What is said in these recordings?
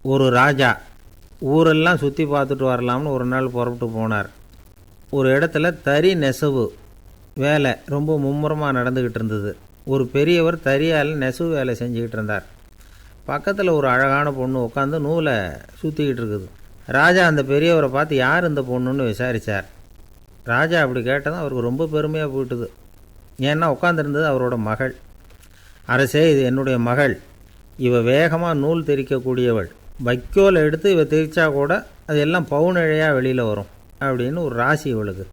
ஒரு ராஜா ஊரெல்லாம் சுற்றி பார்த்துட்டு வரலாம்னு ஒரு நாள் புறப்பட்டு போனார். ஒரு இடத்துல தறி நெசவு வேலை ரொம்ப மும்முரமாக நடந்துக்கிட்டு இருந்தது. ஒரு பெரியவர் தறியால் நெசவு வேலை செஞ்சுக்கிட்டு இருந்தார். பக்கத்தில் ஒரு அழகான பொண்ணு உட்காந்து நூலை சுற்றிக்கிட்டு இருக்குது. ராஜா அந்த பெரியவரை பார்த்து யார் இந்த பொண்ணுன்னு விசாரித்தார். ராஜா அப்படி கேட்டதும் அவருக்கு ரொம்ப பெருமையாக போயிட்டுது. ஏன்னா உட்காந்துருந்தது அவரோட மகள். அரசே, இது என்னுடைய மகள். இவ வேகமாக நூல் திரிக்கக்கூடியவள். வைக்கோலை எடுத்து இவ திரிச்சா கூட அது எல்லாம் பவுனிழையாக வெளியில் வரும் அப்படின்னு ஒரு ராசி இவளுக்கு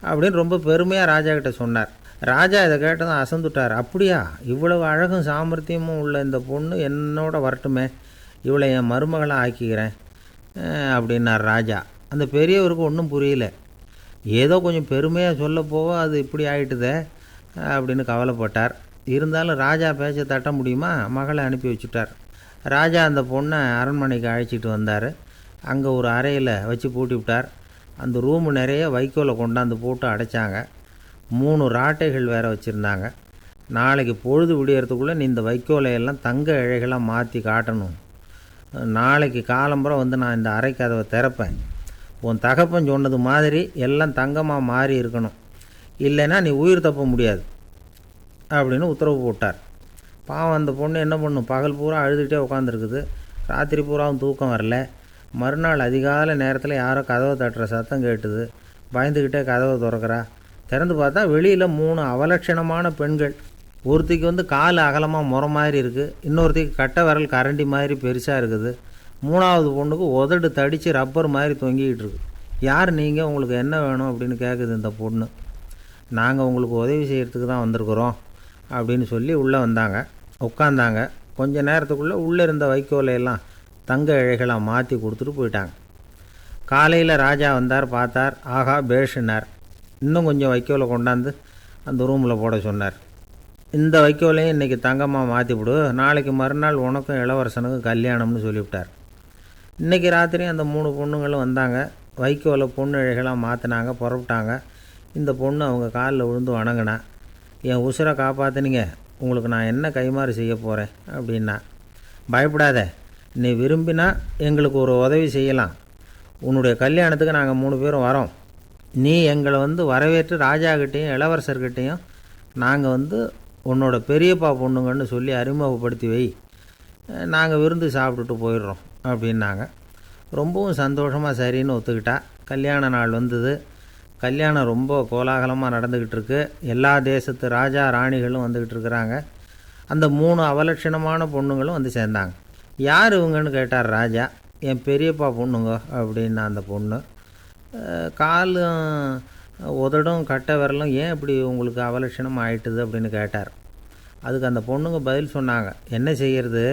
அப்படின்னு ரொம்ப பெருமையாக ராஜா கிட்ட சொன்னார். ராஜா இதை கேட்டதும் அசந்துட்டார். அப்படியா, இவ்வளவு அழகும் சாமர்த்தியமும் உள்ள இந்த பொண்ணு என்னோட வரட்டுமே, இவளை என் மருமகளை ஆக்கிக்கிறேன் அப்படின்னார் ராஜா. அந்த பெரியவருக்கு ஒன்றும் புரியல. ஏதோ கொஞ்சம் பெருமையாக சொல்ல போக அது இப்படி ஆகிட்டுதே அப்படின்னு கவலைப்பட்டார். இருந்தாலும் ராஜா பேச்ச தட்ட முடியுமா, மகளை அனுப்பி வச்சுட்டார். ராஜா அந்த பொண்ணை அரண்மனைக்கு அழைச்சிட்டு வந்தார். அங்கே ஒரு அறையில் வச்சு பூட்டி விட்டார். அந்த ரூமு நிறைய வைக்கோலை கொண்டாந்து போட்டு அடைச்சாங்க. 3 ராட்டைகள் வேறு வச்சுருந்தாங்க. நாளைக்கு பொழுது விடியறதுக்குள்ளே நீ இந்த வைக்கோலையெல்லாம் தங்க இழைகளாக மாற்றி காட்டணும். நாளைக்கு காலம்புறம் வந்து நான் இந்த அறை கதவை திறப்பேன். உன் தகப்பன் சொன்னது மாதிரி எல்லாம் தங்கமாக மாறி இருக்கணும், இல்லைன்னா நீ உயிர் தப்ப முடியாது அப்படின்னு உத்தரவு போட்டார். பாவம் அந்த பொண்ணு என்ன பண்ணும், பகல் பூரா அழுதுகிட்டே உட்காந்துருக்குது. ராத்திரி பூராவும் தூக்கம் வரல. மறுநாள் அதிகாலை நேரத்தில் யாரோ கதவை தட்டுற சத்தம் கேட்டுது. பயந்துக்கிட்டே கதவை திறக்கிறா. திறந்து பார்த்தா வெளியில் 3 அவலட்சணமான பெண்கள். ஒருத்திக்கு வந்து கால் அகலமாக முறை மாதிரி இருக்குது, இன்னொருத்திக்கு கட்டை விரல் கரண்டி மாதிரி பெருசாக இருக்குது, 3ஆவது பொண்ணுக்கு உதடு தடித்து ரப்பர் மாதிரி தொங்கிக்கிட்டு இருக்கு. யார் நீங்கள், உங்களுக்கு என்ன வேணும் அப்படின்னு கேட்குது இந்த பொண்ணு. நாங்கள் உங்களுக்கு உதவி செய்கிறதுக்கு தான் வந்திருக்குறோம் அப்படின்னு சொல்லி உள்ளே வந்தாங்க. உட்காந்தாங்க. கொஞ்ச நேரத்துக்குள்ளே உள்ளே இருந்த வைக்கோலையெல்லாம் தங்க இழைகளாக மாற்றி கொடுத்துட்டு போயிட்டாங்க. காலையில் ராஜா வந்தார். பார்த்தார். ஆகா பேஷுனார். இன்னும் கொஞ்சம் வைக்கோலை கொண்டாந்து அந்த ரூமில் போட சொன்னார். இந்த வைக்கோலையும் இன்றைக்கி தங்கமாக மாற்றிவிடு, நாளைக்கு மறுநாள் உனக்கும் இளவரசனுக்கும் கல்யாணம்னு சொல்லிவிட்டார். இன்றைக்கி ராத்திரி அந்த 3 பொண்ணுங்களும் வந்தாங்க. வைக்கோலை பொண்ணு இழைகளாக மாற்றினாங்க. புறப்பட்டாங்க. இந்த பொண்ணு அவங்க காலில் விழுந்து வணங்கினா. என் உசுரை காப்பாற்றினீங்க, உங்களுக்கு நான் என்ன கைமாறு செய்ய போகிறேன் அப்படின்னா. பயப்படாத, நீ விரும்பினா எங்களுக்கு ஒரு உதவி செய்யலாம். உன்னுடைய கல்யாணத்துக்கு நாங்கள் 3 பேரும் வரோம். நீ எங்களை வந்து வரவேற்று ராஜாக்கிட்டேயும் இளவரசர்கிட்டையும் நாங்கள் உன்னோட பெரியப்பா பொண்ணுங்கன்னு சொல்லி அறிமுகப்படுத்தி வை, நாங்கள் விருந்து சாப்பிட்டுட்டு போயிடுறோம் அப்படின்னாங்க. ரொம்பவும் சந்தோஷமாக சரின்னு ஒத்துக்கிட்டா. கல்யாண நாள் வந்தது. கல்யாணம் ரொம்ப கோலாகலமாக நடந்துக்கிட்டு இருக்கு. எல்லா தேசத்து ராஜா ராணிகளும் வந்துக்கிட்டு இருக்கிறாங்க. அந்த 3 அவலட்சணமான பொண்ணுங்களும் வந்து சேர்ந்தாங்க. யார் இவங்கன்னு கேட்டார் ராஜா. என் பெரியப்பா பொண்ணுங்க அப்படின்னா அந்த பொண்ணு. காலும் உதடும் கட்டை விரலும் ஏன் இப்படி உங்களுக்கு அவலட்சணம் ஆயிட்டுது அப்படின்னு கேட்டார். அதுக்கு அந்த பொண்ணுங்க பதில் சொன்னாங்க. என்ன செய்கிறது,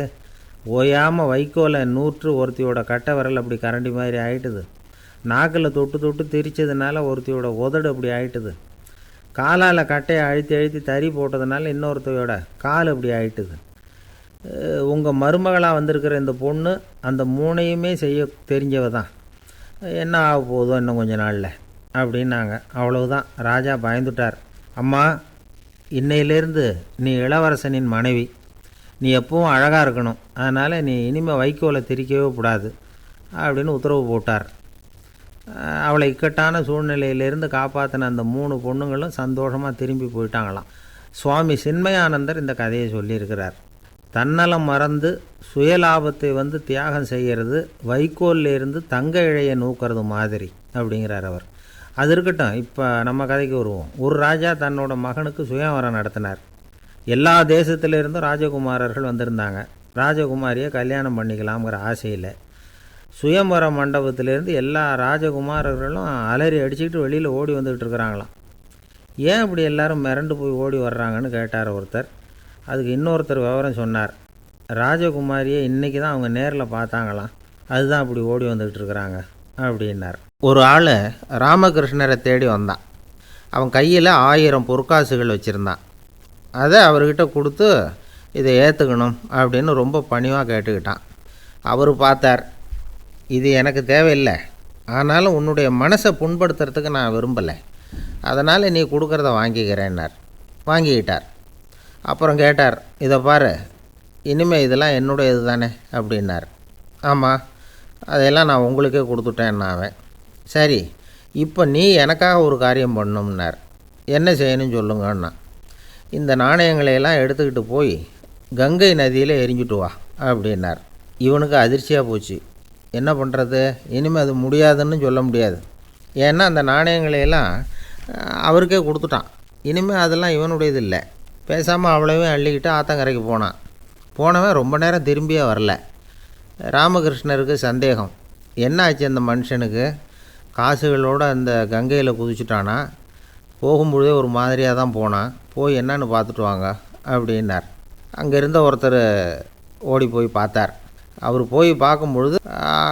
ஓயாமல் வைக்கோலை நூற்று ஒருத்தியோட கட்டை விரல் அப்படி கரண்டி மாதிரி ஆயிட்டுது, நாக்கில் தொட்டு தொட்டு திரிச்சதுனால ஒருத்தியோட உதடு அப்படி ஆயிட்டுது, காலால் கட்டையை அழுத்தி அழுத்தி தறி போட்டதுனால இன்னொருத்தையோட கால் அப்படி ஆயிட்டுது. உங்கள் மருமகளாக வந்திருக்கிற இந்த பொண்ணு அந்த 3ஐயுமே செய்ய தெரிஞ்சவ தான். என்ன ஆக போதும் இன்னும் கொஞ்ச நாளில் அப்படின்னாங்க. அவ்வளவுதான். ராஜா பயந்துட்டார். அம்மா, இன்னையிலேருந்து நீ இளவரசனின் மனைவி. நீ எப்பவும் அழகாக இருக்கணும். அதனால் நீ இனிமேல் வைக்கோலை திரிக்கவே கூடாது அப்படின்னு உத்தரவு போட்டார். அவளை இக்கட்டான சூழ்நிலையிலேருந்து காப்பாற்றின அந்த 3 பொண்ணுங்களும் சந்தோஷமாக திரும்பி போயிட்டாங்களாம். சுவாமி சின்மயானந்தர் இந்த கதையை சொல்லியிருக்கிறார். தன்னலம் மறந்து சுயலாபத்தை தியாகம் செய்கிறது வைக்கோல்லேருந்து தங்க இழையை நூக்கிறது மாதிரி அப்படிங்கிறார் அவர். அது இருக்கட்டும், இப்போ நம்ம கதைக்கு வருவோம். ஒரு ராஜா தன்னோட மகனுக்கு சுயவரம் நடத்தினார். எல்லா தேசத்திலிருந்தும் ராஜகுமாரர்கள் வந்திருந்தாங்க. ராஜகுமாரியை கல்யாணம் பண்ணிக்கலாம்ங்கிற ஆசையில் சுயம்பர மண்டபத்திலேருந்து எல்லா ராஜகுமாரர்களும் அலறி அடிச்சுக்கிட்டு வெளியில் ஓடி வந்துக்கிட்டு இருக்கிறாங்களாம். ஏன் இப்படி எல்லாரும் மிரண்டு போய் ஓடி வர்றாங்கன்னு கேட்டார் ஒருத்தர். அதுக்கு இன்னொருத்தர் விவரம் சொன்னார். ராஜகுமாரியை இன்றைக்கி தான் அவங்க நேரில் பார்த்தாங்களாம், அதுதான் இப்படி ஓடி வந்துக்கிட்டு இருக்கிறாங்க அப்படின்னார். ஒரு ஆள் ராமகிருஷ்ணரை தேடி வந்தான். அவன் கையில் 1000 பொற்காசுகள் வச்சுருந்தான். அதை அவர்கிட்ட கொடுத்து இதை ஏற்றுக்கணும் அப்படின்னு ரொம்ப பணிவாக கேட்டுக்கிட்டான். அவர் பார்த்தார். இது எனக்கு தேவையில்லை, ஆனாலும் உன்னுடைய மனசை புண்படுத்துறதுக்கு நான் விரும்பலை, அதனால் நீ கொடுக்குறத வாங்கிக்கிறேன்னார். வாங்கிக்கிட்டார். அப்புறம் கேட்டார், இதை பாரு, இனிமேல் இதெல்லாம் என்னுடைய இது தானே அப்படின்னார். ஆமாம், அதையெல்லாம் நான் உங்களுக்கே கொடுத்துட்டேன் அவன். சரி, இப்போ நீ எனக்காக ஒரு காரியம் பண்ணணும்னார். என்ன செய்யணும்னு சொல்லுங்கன்னா, இந்த நாணயங்களையெல்லாம் எடுத்துக்கிட்டு போய் கங்கை நதியில் எரிஞ்சுட்டு வா அப்படின்னார். இவனுக்கு அதிர்ச்சியாக போச்சு. என்ன பண்ணுறது? இனிமேல் அது முடியாதுன்னு சொல்ல முடியாது. ஏன்னா அந்த நாணயங்களையெல்லாம் அவருக்கே கொடுத்துட்டான். இனிமேல் அதெல்லாம் இவனுடையது இல்லை. பேசாமல் அவ்வளவையும் அள்ளிக்கிட்டு ஆத்தங்கரைக்கு போனான். போனவன் ரொம்ப நேரம் திரும்பியே வரல. ராமகிருஷ்ணருக்கு சந்தேகம். என்ன ஆச்சு அந்த மனுஷனுக்கு? காசுகளோடு அந்த கங்கையில் குதிச்சுட்டானா? போகும்பொழுதே ஒரு மாதிரியாக தான் போனான். போய் என்னன்னு பார்த்துட்டு வாங்க அப்படின்னார். அங்கே இருந்த ஒருத்தர் ஓடி போய் பார்த்தார். அவர் போய் பார்க்கும்பொழுது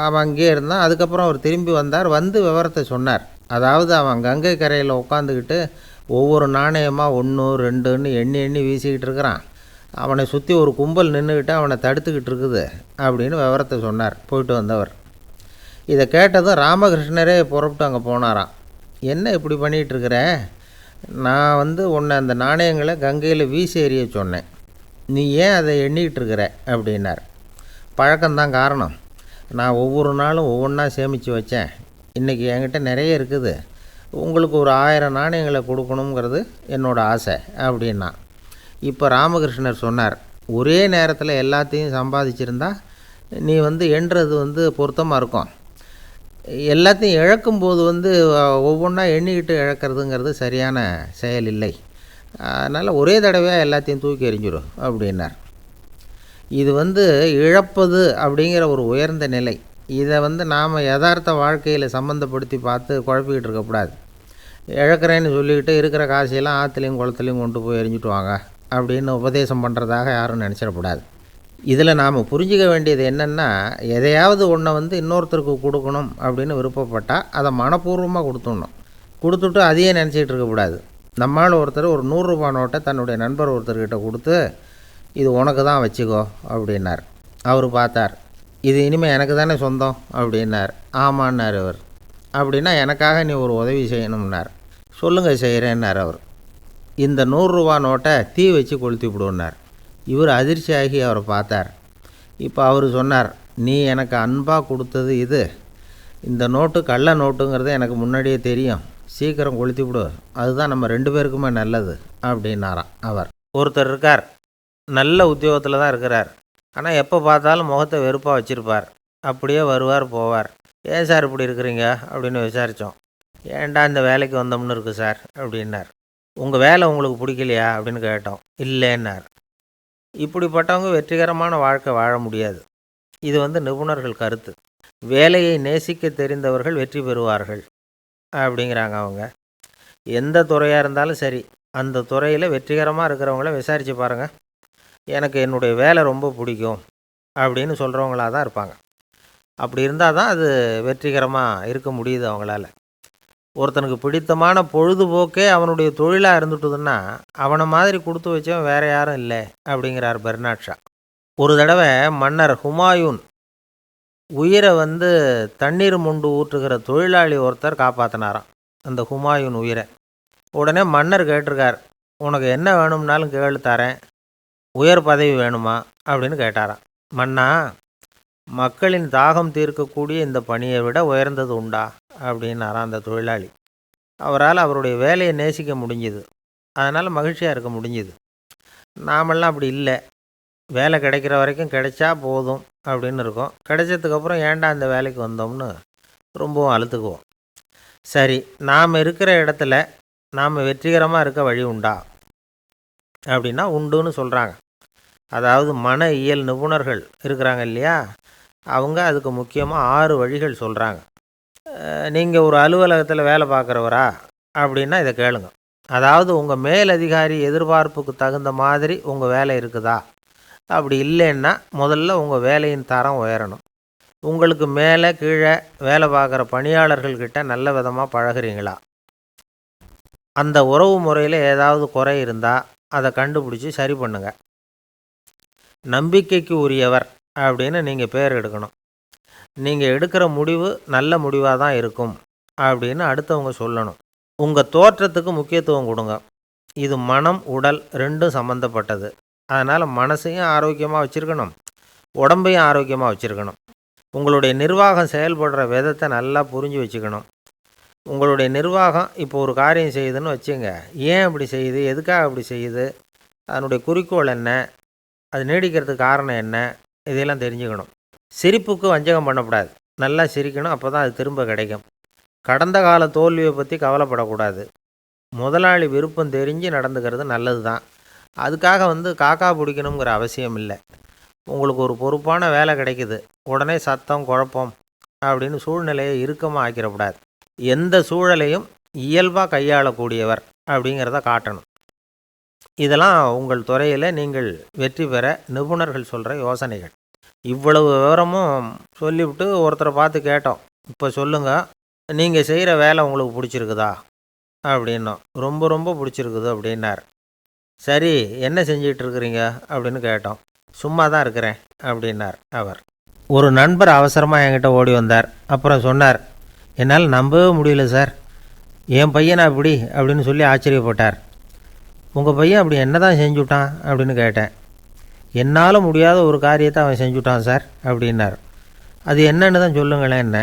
அவன் அங்கேயே இருந்தான். அதுக்கப்புறம் அவர் திரும்பி வந்தார். வந்து விவரத்தை சொன்னார். அதாவது அவன் கங்கை கரையில் உட்காந்துக்கிட்டு ஒவ்வொரு நாணயமாக 1 2ன்னு எண்ணி எண்ணி வீசிக்கிட்டு இருக்கிறான். அவனை சுற்றி ஒரு கும்பல் நின்றுக்கிட்டு அவனை தடுத்துக்கிட்டு இருக்குது அப்படின்னு விவரத்தை சொன்னார் போயிட்டு வந்தவர். இதை கேட்டதும் ராமகிருஷ்ணரே புறப்பட்டு அங்கே போனாராம். என்ன இப்படி பண்ணிகிட்ருக்கிற? நான் உன்னை அந்த நாணயங்களை கங்கையில் வீசி எறிய சொன்னேன். நீ ஏன் அதை எண்ணிக்கிட்டு இருக்கிற அப்படின்னார். பழக்கம்தான் காரணம். நான் ஒவ்வொரு நாளும் ஒவ்வொன்றா சேமித்து வச்சேன். இன்றைக்கி என்கிட்ட நிறைய இருக்குது. உங்களுக்கு ஒரு 1000 நாணயங்களை கொடுக்கணுங்கிறது என்னோடய ஆசை அப்படின்னா. இப்போ ராமகிருஷ்ணர் சொன்னார், ஒரே நேரத்தில் எல்லாத்தையும் சம்பாதிச்சிருந்தா நீ எண்ணுறது பொருத்தமாக இருக்கும். எல்லாத்தையும் இழக்கும்போது ஒவ்வொன்றா எண்ணிக்கிட்டு இழக்கிறதுங்கிறது சரியான செயல் இல்லை. அதனால் ஒரே தடவையாக எல்லாத்தையும் தூக்கி எறிஞ்சிடும் அப்படின்னார். இது இழப்பது அப்படிங்கிற ஒரு உயர்ந்த நிலை. இதை நாம் யதார்த்த வாழ்க்கையில் சம்மந்தப்படுத்தி பார்த்து குழப்பிக்கிட்டு இருக்கக்கூடாது. இழக்கிறேன்னு சொல்லிக்கிட்டு இருக்கிற காசையெல்லாம் ஆற்றுலையும் குளத்துலையும் கொண்டு போய் எரிஞ்சிட்டு வாங்க அப்படின்னு உபதேசம் பண்ணுறதாக யாரும் நினச்சிடக்கூடாது. இதில் நாம் புரிஞ்சிக்க வேண்டியது என்னென்னா, எதையாவது ஒன்றை இன்னொருத்தருக்கு கொடுக்கணும் அப்படின்னு விருப்பப்பட்டால் அதை மனப்பூர்வமாக கொடுத்துடணும். கொடுத்துட்டு அதையே நினச்சிக்கிட்டு இருக்கக்கூடாது. நம்மால் ஒருத்தர் ஒரு 100 ரூபா நோட்டை தன்னுடைய நண்பர் ஒருத்தர்கிட்ட கொடுத்து, இது உனக்கு தான் வச்சுக்கோ அப்படின்னார். அவர் பார்த்தார். இது இனிமேல் எனக்கு தானே சொந்தம் அப்படின்னார். ஆமான்னார் அவர். அப்படின்னா எனக்காக நீ ஒரு உதவி செய்யணும்னார். சொல்லுங்கள் செய்கிறேன்னார் அவர். இந்த 100 ரூபா நோட்டை தீ வச்சு கொளுத்தி விடுன்னார். இவர் அதிர்ச்சியாகி அவரை பார்த்தார். இப்போ அவர் சொன்னார், நீ எனக்கு அன்பாக கொடுத்தது இது. இந்த நோட்டு கள்ள நோட்டுங்கிறது எனக்கு முன்னாடியே தெரியும். சீக்கிரம் கொளுத்தி விடு, அதுதான் நம்ம 2 பேருக்குமே நல்லது அப்படின்னாராம் அவர். ஒருத்தர் இருக்கார், நல்ல உத்தியோகத்தில் தான் இருக்கிறார். ஆனால் எப்போ பார்த்தாலும் முகத்தை வெறுப்பாக வச்சுருப்பார். அப்படியே வருவார் போவார். ஏன் சார் இப்படி இருக்கிறீங்க அப்படின்னு விசாரித்தோம். ஏன்டா இந்த வேலைக்கு வந்தோம்னு இருக்குது சார் அப்படின்னார். உங்கள் வேலை உங்களுக்கு பிடிக்கலையா அப்படின்னு கேட்டோம். இல்லைன்னார். இப்படிப்பட்டவங்க வெற்றிகரமான வாழ்க்கை வாழ முடியாது. இது நிபுணர்கள் கருத்து. வேலையை நேசிக்க தெரிந்தவர்கள் வெற்றி பெறுவார்கள் அப்படிங்கிறாங்க அவங்க. எந்த துறையாக இருந்தாலும் சரி, அந்த துறையில் வெற்றிகரமாக இருக்கிறவங்கள விசாரித்து பாருங்கள். எனக்கு என்னுடைய வேலை ரொம்ப பிடிக்கும் அப்படின்னு சொல்கிறவங்களாக தான் இருப்பாங்க. அப்படி இருந்தால் தான் அது வெற்றிகரமாக இருக்க முடியுது அவங்களால. ஒருத்தனுக்கு பிடித்தமான பொழுதுபோக்கே அவனுடைய தொழிலாக இருந்துட்டுதுன்னா அவனை மாதிரி கொடுத்து வச்சவன் வேறு யாரும் இல்லை அப்படிங்கிறார் பெர்னாட் ஷா. ஒரு தடவை மன்னர் ஹுமாயூன் உயிரை தண்ணீர் மொண்டு ஊற்றுகிற தொழிலாளி ஒருத்தர் காப்பாற்றினாராம் அந்த ஹுமாயூன் உயிரை. உடனே மன்னர் கேட்டிருக்கார், உனக்கு என்ன வேணும்னாலும் கேளு தரேன், உயர் பதவி வேணுமா அப்படின்னு கேட்டாராம். மன்னா, மக்களின் தாகம் தீர்க்கக்கூடிய இந்த பணியை விட உயர்ந்தது உண்டா அப்படின்னாராம் அந்த தொழிலாளி. அவரால் அவருடைய வேலையை நேசிக்க முடிஞ்சுது. அதனால் மகிழ்ச்சியாக இருக்க முடிஞ்சுது. நாமெல்லாம் அப்படி இல்லை. வேலை கிடைக்கிற வரைக்கும் கிடைச்சா போதும் அப்படின்னு இருக்கோம். கிடைச்சதுக்கப்புறம் ஏன்டா இந்த வேலைக்கு வந்தோம்னு ரொம்பவும் அழுத்துக்குவோம். சரி, நாம் இருக்கிற இடத்துல நாம் வெற்றிகரமாக இருக்க வழி உண்டா அப்படின்னா உண்டுன்னு சொல்கிறாங்க. அதாவது மன இயல் நிபுணர்கள் இருக்கிறாங்க இல்லையா, அவங்க அதுக்கு முக்கியமாக 6 வழிகள் சொல்கிறாங்க. நீங்கள் ஒரு அலுவலகத்தில் வேலை பார்க்குறவரா அப்படின்னா இதை கேளுங்க. அதாவது உங்கள் மேலதிகாரி எதிர்பார்ப்புக்கு தகுந்த மாதிரி உங்கள் வேலை இருக்குதா? அப்படி இல்லைன்னா முதல்ல உங்கள் வேலையின் தரம் உயரணும். உங்களுக்கு மேலே கீழே வேலை பார்க்குற பணியாளர்கள்கிட்ட நல்ல விதமாக பழகுறீங்களா? அந்த உறவு முறையில் ஏதாவது குறை இருந்தால் அதை கண்டுபிடிச்சி சரி பண்ணுங்கள். நம்பிக்கைக்கு உரியவர் அப்படின்னு நீங்கள் பேர் எடுக்கணும். நீங்கள் எடுக்கிற முடிவு நல்ல முடிவாக தான் இருக்கும் அப்படின்னு அடுத்தவங்க சொல்லணும். உங்கள் தோற்றத்துக்கு முக்கியத்துவம் கொடுங்க. இது மனம் உடல் 2ம் சம்மந்தப்பட்டது. அதனால் மனசையும் ஆரோக்கியமாக வச்சுருக்கணும், உடம்பையும் ஆரோக்கியமாக வச்சுருக்கணும். உங்களுடைய நிர்வாகம் செயல்படுற விதத்தை நல்லா புரிஞ்சு வச்சுக்கணும். உங்களுடைய நிர்வாகம் இப்போ ஒரு காரியம் செய்யுதுன்னு வச்சுங்க, ஏன் அப்படி செய்யுது, எதுக்காக அப்படி செய்யுது, அதனுடைய குறிக்கோள் என்ன, அது நீடிக்கிறதுக்கு காரணம் என்ன, இதையெல்லாம் தெரிஞ்சுக்கணும். சிரிப்புக்கு வஞ்சகம் பண்ணக்கூடாது. நல்லா சிரிக்கணும், அப்போ தான் அது திரும்ப கிடைக்கும். கடந்த கால தோல்வியை பற்றி கவலைப்படக்கூடாது. முதலாளி விருப்பம் தெரிஞ்சு நடந்துக்கிறது நல்லது தான். அதுக்காக காக்கா பிடிக்கணுங்கிற அவசியம் இல்லை. உங்களுக்கு ஒரு பொறுப்பான வேலை கிடைக்குது, உடனே சத்தம் குழப்பம் அப்படின்னு சூழ்நிலையை இறுக்கமாக ஆக்கிடக்கூடாது. எந்த சூழலையும் இயல்பாக கையாளக்கூடியவர் அப்படிங்கிறத காட்டணும். இதெல்லாம் உங்கள் துறையில் நீங்கள் வெற்றி பெற நிபுணர்கள் சொல்கிற யோசனைகள். இவ்வளவு விவரமும் சொல்லிவிட்டு ஒருத்தரை பார்த்து கேட்டோம், இப்போ சொல்லுங்கள், நீங்கள் செய்கிற வேலை உங்களுக்கு பிடிச்சிருக்குதா அப்படின்னோம். ரொம்ப ரொம்ப பிடிச்சிருக்குது அப்படின்னார். சரி, என்ன செஞ்சிகிட்டு இருக்கிறீங்க அப்படின்னு கேட்டோம். சும்மா தான் இருக்கிறேன் அப்படின்னார் அவர். ஒரு நண்பர் அவசரமாக என்கிட்ட ஓடி வந்தார். அப்புறம் சொன்னார், என்னால் நம்பவே முடியல சார், என் பையனா அப்படி அப்படின்னு சொல்லி ஆச்சரியப்பட்டார். உங்கள் பையன் அப்படி என்ன தான் செஞ்சுட்டான் அப்படின்னு கேட்டேன். என்னால் முடியாத ஒரு காரியத்தை அவன் செஞ்சுட்டான் சார் அப்படின்னார். அது என்னன்னு தான் சொல்லுங்களேன். என்ன,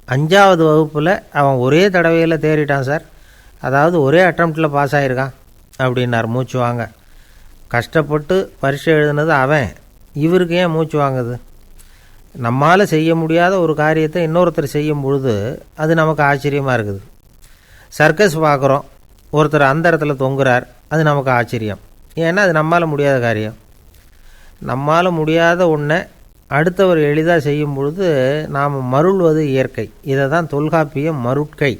5வது வகுப்பில் அவன் ஒரே தடவையில் தேறிட்டான் சார், அதாவது ஒரே அட்டம்ப்டில் பாஸ் ஆகிருக்கான் அப்படின்னார் மூச்சு வாங்க. கஷ்டப்பட்டு பரீட்சை எழுதுனது அவன், இவருக்கு ஏன் மூச்சு வாங்குது? நம்மால் செய்ய முடியாத ஒரு காரியத்தை இன்னொருத்தர் செய்யும் பொழுது அது நமக்கு ஆச்சரியமாக இருக்குது. சர்க்கஸ் பார்க்குறோம், ஒருத்தர் அந்த இடத்துல தொங்குறார், அது நமக்கு ஆச்சரியம். ஏன்னா அது நம்மால் முடியாத காரியம். நம்மால் முடியாத ஒன்றை அடுத்தவர் எளிதாக செய்யும் பொழுது நாம் மருள்வது இயற்கை. இதை தான் தொல்காப்பியம் மருட்கை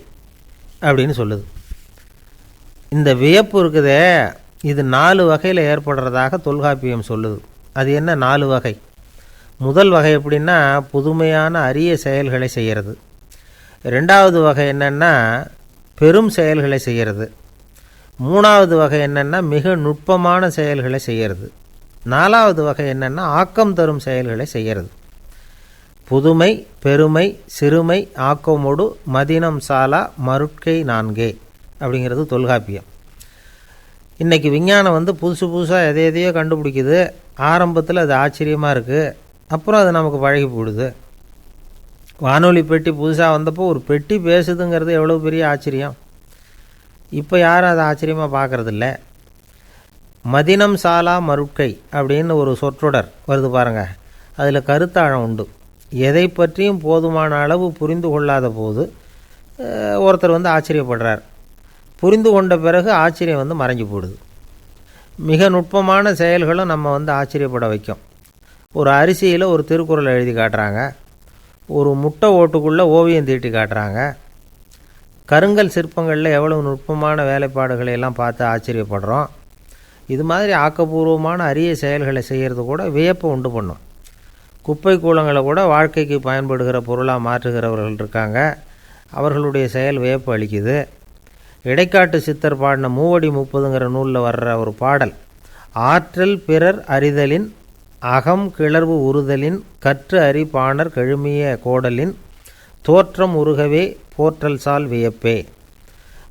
அப்படின்னு சொல்லுது. இந்த வியப்பு இருக்குதே, இது 4 வகையில் ஏற்படுறதாக தொல்காப்பியம் சொல்லுது. அது என்ன 4 வகை? முதல் வகை எப்படின்னா, புதுமையான அரிய செயல்களை செய்கிறது. 2வது வகை என்னென்னா பெரும் செயல்களை செய்கிறது. 3வது வகை என்னென்னா மிக நுட்பமான செயல்களை செய்கிறது. 4வது வகை என்னென்னா ஆக்கம் தரும் செயல்களை செய்கிறது. புதுமை, பெருமை, சிறுமை, ஆக்கமோடு மதினம் சாலா மருட்கை 4 அப்படிங்கிறது தொல்காப்பியம். இன்றைக்கி விஞ்ஞானம் புதுசு புதுசாக எதையோ கண்டுபிடிக்குது. ஆரம்பத்தில் அது ஆச்சரியமாக இருக்குது, அப்புறம் அது நமக்கு பழகி போடுது. வானொலி பெட்டி புதுசாக வந்தப்போ ஒரு பெட்டி பேசுதுங்கிறது எவ்வளோ பெரிய ஆச்சரியம். இப்போ யாரும் அதை ஆச்சரியமாக பார்க்குறதில்ல. மதினம் சாலா மருட்கை அப்படின்னு ஒரு சொற்றொடர் வருது பாருங்கள், அதில் கருத்தாழம் உண்டு. எதை பற்றியும் போதுமான அளவு புரிந்து கொள்ளாத போது ஒருத்தர் ஆச்சரியப்படுறார். புரிந்து கொண்ட பிறகு ஆச்சரியம் மறைஞ்சு போடுது. மிக நுட்பமான செயல்களும் நம்ம ஆச்சரியப்பட வைக்கும். ஒரு அரிசியில் ஒரு திருக்குறளை எழுதி காட்டுறாங்க, ஒரு முட்டை ஓட்டுக்குள்ளே ஓவியம் தீட்டி காட்டுறாங்க. கருங்கல் சிற்பங்களில் எவ்வளவு நுட்பமான வேலைப்பாடுகளை எல்லாம் பார்த்து ஆச்சரியப்படுறோம். இது மாதிரி ஆக்கப்பூர்வமான அரிய செயல்களை செய்கிறது கூட வியப்பை உண்டு பண்ணும். குப்பை கூலங்களை கூட வாழ்க்கைக்கு பயன்படுகிற பொருளாக மாற்றுகிறவர்கள் இருக்காங்க. அவர்களுடைய செயல் வியப்பு அளிக்குது. இடைக்காட்டு சித்தர் பாடின 30 நூலில் வர்ற ஒரு பாடல், ஆற்றல் பிறர் அறிதலின் அகம் கிளர்வு உறுதலின் கற்று அறி பாணர் கழுமிய கோடலின் தோற்றம் உருகவே போற்றல் சால் வியப்பே.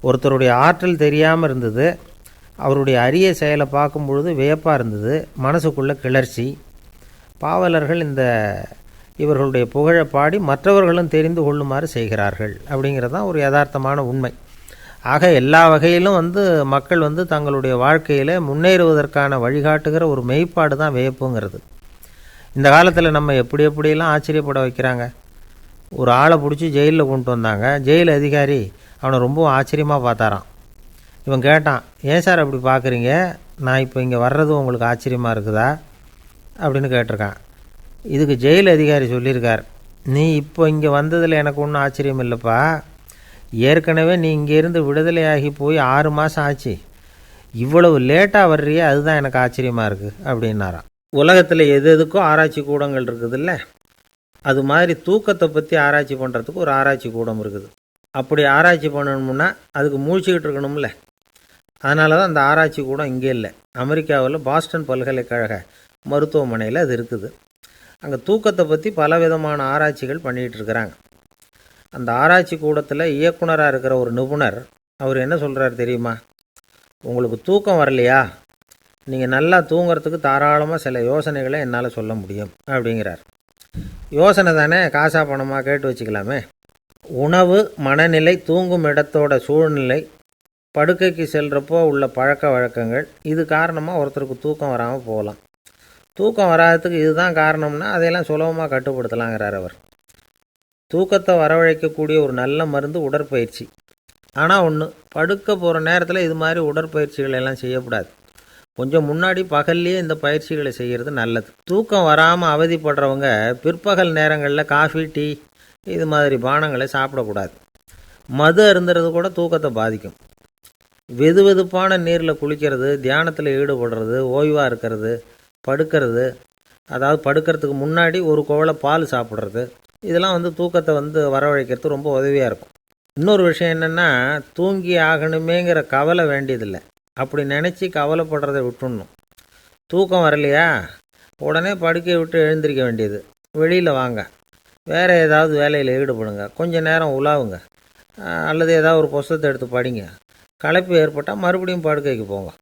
ஒருத்தருடைய ஆற்றல் தெரியாமல் இருந்தது, அவருடைய அரிய செயலை பார்க்கும் பொழுது வியப்பாக இருந்தது, மனசுக்குள்ளே கிளர்ச்சி. பாவலர்கள் இவர்களுடைய புகழை பாடி மற்றவர்களும் தெரிந்து கொள்ளுமாறு செய்கிறார்கள் அப்படிங்கிறது தான் ஒரு யதார்த்தமான உண்மை. ஆக எல்லா வகையிலும் மக்கள் தங்களுடைய வாழ்க்கையில் முன்னேறுவதற்கான வழிகாட்டுகிற ஒரு மெய்ப்பாடு தான் வியப்புங்கிறது. இந்த காலத்தில் நம்ம எப்படியெல்லாம் ஆச்சரியப்பட வைக்கிறாங்க. ஒரு ஆளை பிடிச்சி ஜெயிலில் கொண்டு வந்தாங்க. ஜெயில் அதிகாரி அவனை ரொம்ப ஆச்சரியமாக பார்த்தாரான். இவன் கேட்டான், ஏன் சார் அப்படி பார்க்குறீங்க, நான் இப்போ இங்கே வர்றது உங்களுக்கு ஆச்சரியமாக இருக்குதா அப்படின்னு கேட்டிருக்கான். இதுக்கு ஜெயில் அதிகாரி சொல்லியிருக்கார், நீ இப்போ இங்கே வந்ததில் எனக்கு ஒன்றும் ஆச்சரியம் இல்லைப்பா, ஏற்கனவே நீ இங்கேருந்து விடுதலையாகி போய் 6 மாதம் ஆச்சு, இவ்வளவு லேட்டாக வர்றியே, அதுதான் எனக்கு ஆச்சரியமாக இருக்குது அப்படின்னாராம். உலகத்தில் எதுக்கும் ஆராய்ச்சி கூடங்கள் இருக்குதுல்ல, அது மாதிரி தூக்கத்தை பற்றி ஆராய்ச்சி பண்ணுறதுக்கு ஒரு ஆராய்ச்சி கூடம் இருக்குது. அப்படி ஆராய்ச்சி பண்ணணும்னா அதுக்கு மூழ்கிக்கிட்டு இருக்கணும்ல. அதனால தான் அந்த ஆராய்ச்சி கூடம் இங்கே இல்லை. அமெரிக்காவில் பாஸ்டன் பல்கலைக்கழக மருத்துவமனையில் அது இருக்குது. அங்கே தூக்கத்தை பற்றி பலவிதமான ஆராய்ச்சிகள் பண்ணிகிட்டு இருக்கிறாங்க. அந்த ஆராய்ச்சி கூடத்தில் இயக்குனராக இருக்கிற ஒரு நிபுணர், அவர் என்ன சொல்கிறார் தெரியுமா, உங்களுக்கு தூக்கம் வரலையா, நீங்கள் நல்லா தூங்கிறதுக்கு தாராளமாக சில யோசனைகளை என்னால் சொல்ல முடியும் அப்படிங்கிறார். யோசனை தானே, காசா பணமாக கேட்டு வச்சுக்கலாமே. உணவு, மனநிலை, தூங்கும் இடத்தோட சூழ்நிலை, படுக்கைக்கு செல்கிறப்போ உள்ள பழக்க வழக்கங்கள், இது காரணமாக ஒருத்தருக்கு தூக்கம் வராமல் போகலாம். தூக்கம் வராததுக்கு இதுதான் காரணம்னா அதையெல்லாம் சுலபமாக கட்டுப்படுத்தலாங்கிறார் அவர். தூக்கத்தை வரவழைக்கக்கூடிய ஒரு நல்ல மருந்து உடற்பயிற்சி. ஆனால் ஒன்று, படுக்க போகிற நேரத்தில் இது மாதிரி உடற்பயிற்சிகள் எல்லாம் செய்யக்கூடாது. கொஞ்சம் முன்னாடி பகல்லையே இந்த பயிற்சிகளை செய்கிறது நல்லது. தூக்கம் வராமல் அவதிப்படுறவங்க பிற்பகல் நேரங்களில் காஃபி, டீ இது மாதிரி பானங்களை சாப்பிடக்கூடாது. மது அருந்துறது கூட தூக்கத்தை பாதிக்கும். வெது வெதுப்பான நீரில் குளிக்கிறது, தியானத்தில் ஈடுபடுறது, ஓய்வாக இருக்கிறது, படுக்கிறது, அதாவது படுக்கிறதுக்கு முன்னாடி ஒரு குவளை பால் சாப்பிட்றது, இதெல்லாம் தூக்கத்தை வரவழைக்கிறது ரொம்ப உதவியாக இருக்கும். இன்னொரு விஷயம் என்னென்னா, தூங்கி ஆகணுமேங்கிற கவலை வேண்டியதில்லை. அப்படி நினச்சி கவலைப்படுறதை விட்டுடணும். தூக்கம் வரலையா, உடனே படுக்கையை விட்டு எழுந்திரிக்க வேண்டியது. வெளியில் வாங்க, வேறு ஏதாவது வேலையில் ஈடுபடுங்க, கொஞ்சம் நேரம் உலாவுங்க, அல்லது ஏதாவது ஒரு புஸ்தகத்தை எடுத்து படிங்க. களைப்பு ஏற்பட்டால் மறுபடியும் படுக்கைக்கு போங்க.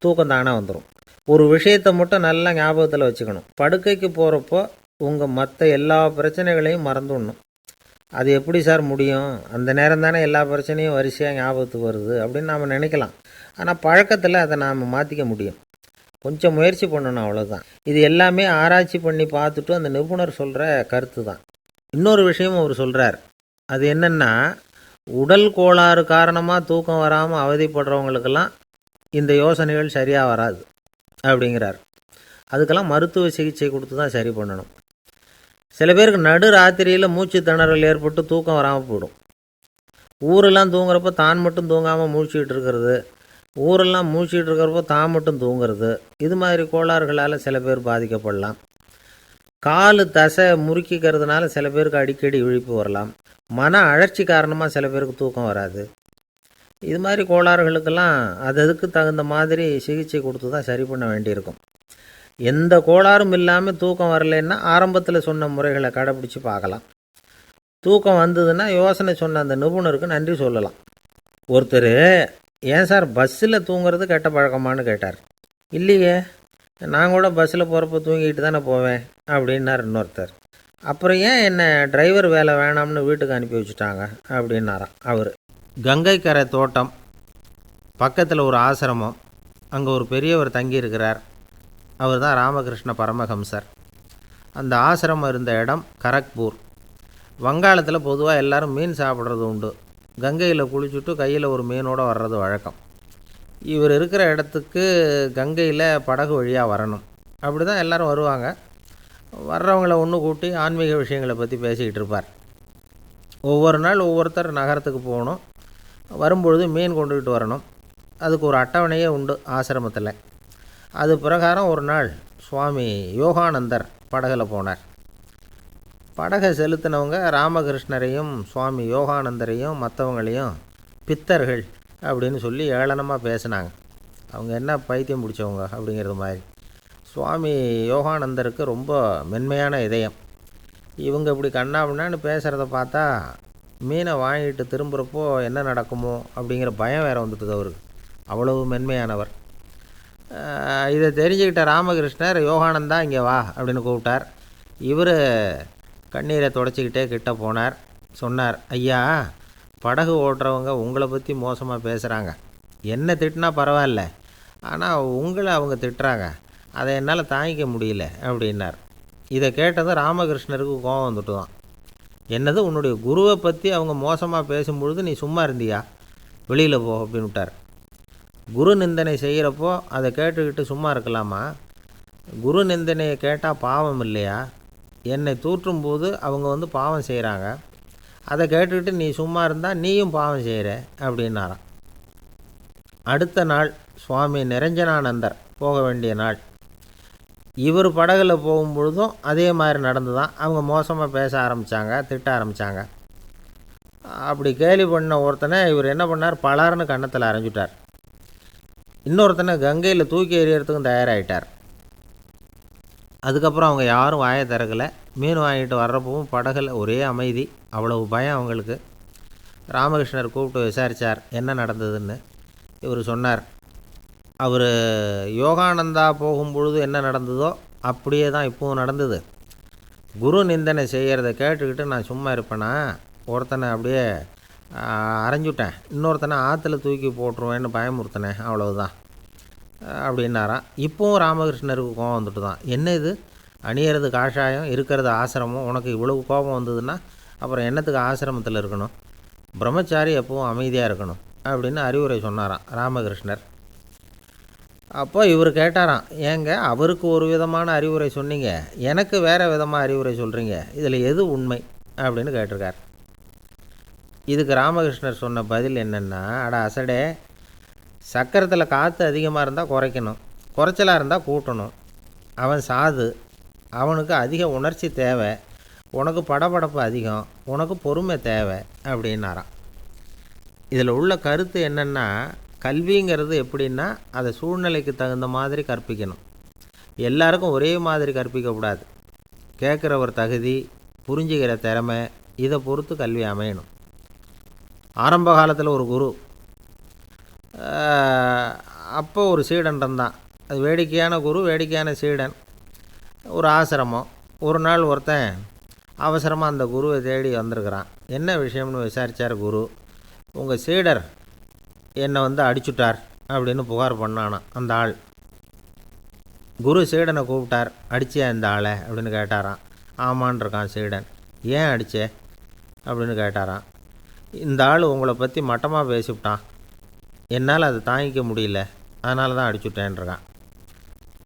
தூக்கம் தானே வந்துடும். ஒரு விஷயத்தை மட்டும் நல்லா ஞாபகத்தில் வச்சுக்கணும். படுக்கைக்கு போகிறப்போ உங்கள் மற்ற எல்லா பிரச்சனைகளையும் மறந்துடணும். அது எப்படி சார் முடியும்? அந்த நேரம் தானே எல்லா பிரச்சனையும் வரிசையாக ஞாபகத்துக்கு வருது அப்படின்னு நாம் நினைக்கலாம். ஆனால் பழக்கத்தில் அதை நாம் மாற்றிக்க முடியும். கொஞ்சம் முயற்சி பண்ணணும், அவ்வளோதான். இது எல்லாமே ஆராய்ச்சி பண்ணி பார்த்துட்டு அந்த நிபுணர் சொல்கிற கருத்து தான். இன்னொரு விஷயமும் அவர் சொல்கிறார். அது என்னென்னா, உடல் கோளாறு காரணமாக தூக்கம் வராமல் அவதிப்படுறவங்களுக்கெல்லாம் இந்த யோசனைகள் சரியாக வராது அப்படிங்கிறார். அதுக்கெல்லாம் மருத்துவ சிகிச்சை கொடுத்து தான் சரி பண்ணணும். சில பேருக்கு நடு ராத்திரியில் மூச்சு திணறல் ஏற்பட்டு தூக்கம் வராமல் போயிடும். ஊரெல்லாம் தூங்குறப்போ தான் மட்டும் தூங்காமல் மூழ்கிட்டு இருக்கிறது, ஊரெல்லாம் மூழ்கிட்டு இருக்கிறப்போ தான் மட்டும் தூங்குறது, இது மாதிரி கோளாறுகளால் சில பேர் பாதிக்கப்படலாம். கால் தசை முறுக்கிக்கிறதுனால சில பேருக்கு அடிக்கடி விழிப்பு வரலாம். மன அழற்சி காரணமாக சில பேருக்கு தூக்கம் வராது. இது மாதிரி கோளாறுகளுக்கெல்லாம் அதுக்கு தகுந்த மாதிரி சிகிச்சை கொடுத்து தான் சரி பண்ண வேண்டியிருக்கும். எந்த கோளாறும் இல்லாமல் தூக்கம் வரலைன்னா ஆரம்பத்தில் சொன்ன முறைகளை கடைப்பிடிச்சி பார்க்கலாம். தூக்கம் வந்ததுன்னா யோசனை சொன்ன அந்த நிபுணருக்கு நன்றி சொல்லலாம். ஒருத்தர், ஏன் சார் பஸ்ஸில் தூங்குறது கெட்ட பழக்கமானு கேட்டார். இல்லையே, நான் கூட பஸ்ஸில் போகிறப்ப தூங்கிட்டு தானே போவேன் அப்படின்னார் இன்னொருத்தர். அப்புறம் ஏன் என்னை டிரைவர் வேலை வேணாம்னு வீட்டுக்கு அனுப்பி வச்சுட்டாங்க அப்படின்னாராம் அவர். கங்கை கரை தோட்டம் பக்கத்தில் ஒரு ஆசிரமம், அங்கே ஒரு பெரியவர் தங்கியிருக்கிறார். அவர் தான் ராமகிருஷ்ண பரமஹம்சர். அந்த ஆசிரமம் இருந்த இடம் கரக்பூர். வங்காளத்தில் பொதுவாக எல்லோரும் மீன் சாப்பிட்றது உண்டு. கங்கையில் குளிச்சுட்டு கையில் ஒரு மீனோடு வர்றது வழக்கம். இவர் இருக்கிற இடத்துக்கு கங்கையில் படகு வழியாக வரணும். அப்படி தான் எல்லோரும் வருவாங்க. வர்றவங்கள ஒன்று கூட்டி ஆன்மீக விஷயங்களை பற்றி பேசிக்கிட்டு இருப்பார். ஒவ்வொரு நாள் ஒவ்வொருத்தர் நகரத்துக்கு போகணும். வரும்பொழுது மீன் கொண்டுக்கிட்டு வரணும். அதுக்கு ஒரு அட்டவணையே உண்டு ஆசிரமத்தில். அது பிரகாரம் ஒரு நாள் சுவாமி யோகானந்தர் படகில் போனார். படகை செலுத்தினவங்க ராமகிருஷ்ணரையும் சுவாமி யோகானந்தரையும் மற்றவங்களையும் பித்தர்கள் அப்படின்னு சொல்லி ஏளனமாக பேசினாங்க. அவங்க என்ன பைத்தியம் பிடிச்சவங்க அப்படிங்கிறது மாதிரி. சுவாமி யோகானந்தருக்கு ரொம்ப மென்மையான இதயம். இவங்க இப்படி கண்ணாபின்னான்னு பேசுகிறத பார்த்தா மீனை வாங்கிட்டு திரும்புகிறப்போ என்ன நடக்குமோ அப்படிங்கிற பயம் வேறு வந்துட்டுது அவருக்கு. அவ்வளவு மென்மையானவர். இதை தெரிஞ்சுக்கிட்ட ராமகிருஷ்ணர், யோகானந்தா இங்கே வா அப்படின்னு கூப்பிட்டார். இவர் கண்ணீரை தொடச்சிக்கிட்டே கிட்ட போனார். சொன்னார், ஐயா, படகு ஓட்டுறவங்க உங்களை பற்றி மோசமாக பேசுகிறாங்க. என்ன திட்டினா பரவாயில்ல, ஆனால் உங்களை அவங்க திட்டுறாங்க. அதை என்னால் தாங்கிக்க முடியல அப்படின்னார். இதை கேட்டதும் ராமகிருஷ்ணருக்கு கோபம் வந்துட்டு தான். என்னது, உன்னுடைய குருவை பற்றி அவங்க மோசமாக பேசும்பொழுது நீ சும்மா இருந்தியா? வெளியில் போ அப்படின்னு விட்டார். குரு நிந்தனை செய்கிறப்போ அதை கேட்டுக்கிட்டு சும்மா இருக்கலாமா? குரு நிந்தனையை கேட்டால் பாவம் இல்லையா? என்னை தூற்றும்போது அவங்க பாவம் செய்கிறாங்க. அதை கேட்டுக்கிட்டு நீ சும்மா இருந்தால் நீயும் பாவம் செய்கிற அப்படின்னாராம். அடுத்த நாள் சுவாமி நிரஞ்சனானந்தர் போக வேண்டிய நாள். இவர் படகுல போகும்பொழுதும் அதே மாதிரி நடந்து தான். அவங்க மோசமாக பேச ஆரம்பித்தாங்க, திட்ட ஆரம்பித்தாங்க. அப்படி கேலி பண்ண ஒருத்தனை இவர் என்ன பண்ணார், பலார்னு கன்னத்தில் அரைஞ்சிட்டார். இன்னொருத்தனை கங்கையில் தூக்கி எறியறதுக்கும் தயாராகிட்டார். அதுக்கப்புறம் அவங்க யாரும் வாயை திறக்கலை. மீன் வாங்கிட்டு வர்றப்பவும் படகுல ஒரே அமைதி. அவ்வளவு பயம் அவங்களுக்கு. ராமகிருஷ்ணர் கூப்பிட்டு விசாரித்தார் என்ன நடந்ததுன்னு. இவர் சொன்னார், அவர் யோகானந்தா போகும்பொழுது என்ன நடந்ததோ அப்படியே தான் இப்போவும் நடந்தது. குரு நிந்தனை செய்கிறத கேட்டுக்கிட்டு நான் சும்மா இருப்பேனா? ஒருத்தனை அப்படியே அரைஞ்சுட்டேன், இன்னொருத்தனை ஆற்றுல தூக்கி போட்டுருவேன்னு பயமுறுத்தினேன், அவ்வளவுதான் அப்படின்னாராம். இப்போவும் ராமகிருஷ்ணருக்கு கோபம் வந்துட்டு தான். என்ன இது, அணியறது காஷாயம், இருக்கிறது ஆசிரமம், உனக்கு இவ்வளவு கோபம் வந்ததுன்னா அப்புறம் என்னத்துக்கு ஆசிரமத்தில் இருக்கணும்? பிரம்மச்சாரி எப்பவும் அமைதியாக இருக்கணும் அப்படின்னு அறிவுரை சொன்னாராம் ராமகிருஷ்ணர். அப்போ இவர் கேட்டாராம், ஏங்க அவருக்கு ஒரு விதமான அறிவுரை சொன்னீங்க, எனக்கு வேறு விதமாக அறிவுரை சொல்கிறீங்க, இதில் எது உண்மை அப்படின்னு கேட்டிருக்கார். இதுக்கு ராமகிருஷ்ணர் சொன்ன பதில் என்னென்னா, அட அசடே, சக்கரத்தில் காற்று அதிகமாக இருந்தால் குறைக்கணும், குறைச்சலாக இருந்தால் கூட்டணும். அவன் சாது, அவனுக்கு அதிக உணர்ச்சி தேவை, உனக்கு படபடப்பு அதிகம், உனக்கு பொறுமை தேவை அப்படின்னாராம். இதில் உள்ள கருத்து என்னென்னா, கல்விங்கிறது எப்படின்னா அதை சூழ்நிலைக்கு தகுந்த மாதிரி கற்பிக்கணும். எல்லாருக்கும் ஒரே மாதிரி கற்பிக்கக்கூடாது. கேட்குறவர் தகுதி, புரிஞ்சுக்கிற திறமை, இதை பொறுத்து கல்வி அமையணும். ஆரம்ப காலத்தில் ஒரு குரு, அப்போ ஒரு சீடன் இருந்தான். அது வேடிக்கையான குரு, வேடிக்கையான சீடன். ஒரு ஆசிரமம். ஒரு நாள் ஒருத்தன் அவசரமாக அந்த குருவை தேடி வந்திருக்கிறான். என்ன விஷயம்னு விசாரித்தார் குரு. உங்கள் சீடர் என்னை அடிச்சுட்டார் அப்படின்னு புகார் பண்ணானான் அந்த ஆள். குரு சீடனை கூப்பிட்டார். அடிச்சியா இந்த ஆளை அப்படின்னு கேட்டாரான். ஆமான் இருக்கான் சீடன். ஏன் அடித்தே அப்படின்னு கேட்டாரான். இந்த ஆள் உங்களை பற்றி மட்டமாக பேசிவிட்டான், என்னால் அதை தாங்கிக்க முடியல, அதனால தான் அடிச்சுட்டேன்ருக்கான்.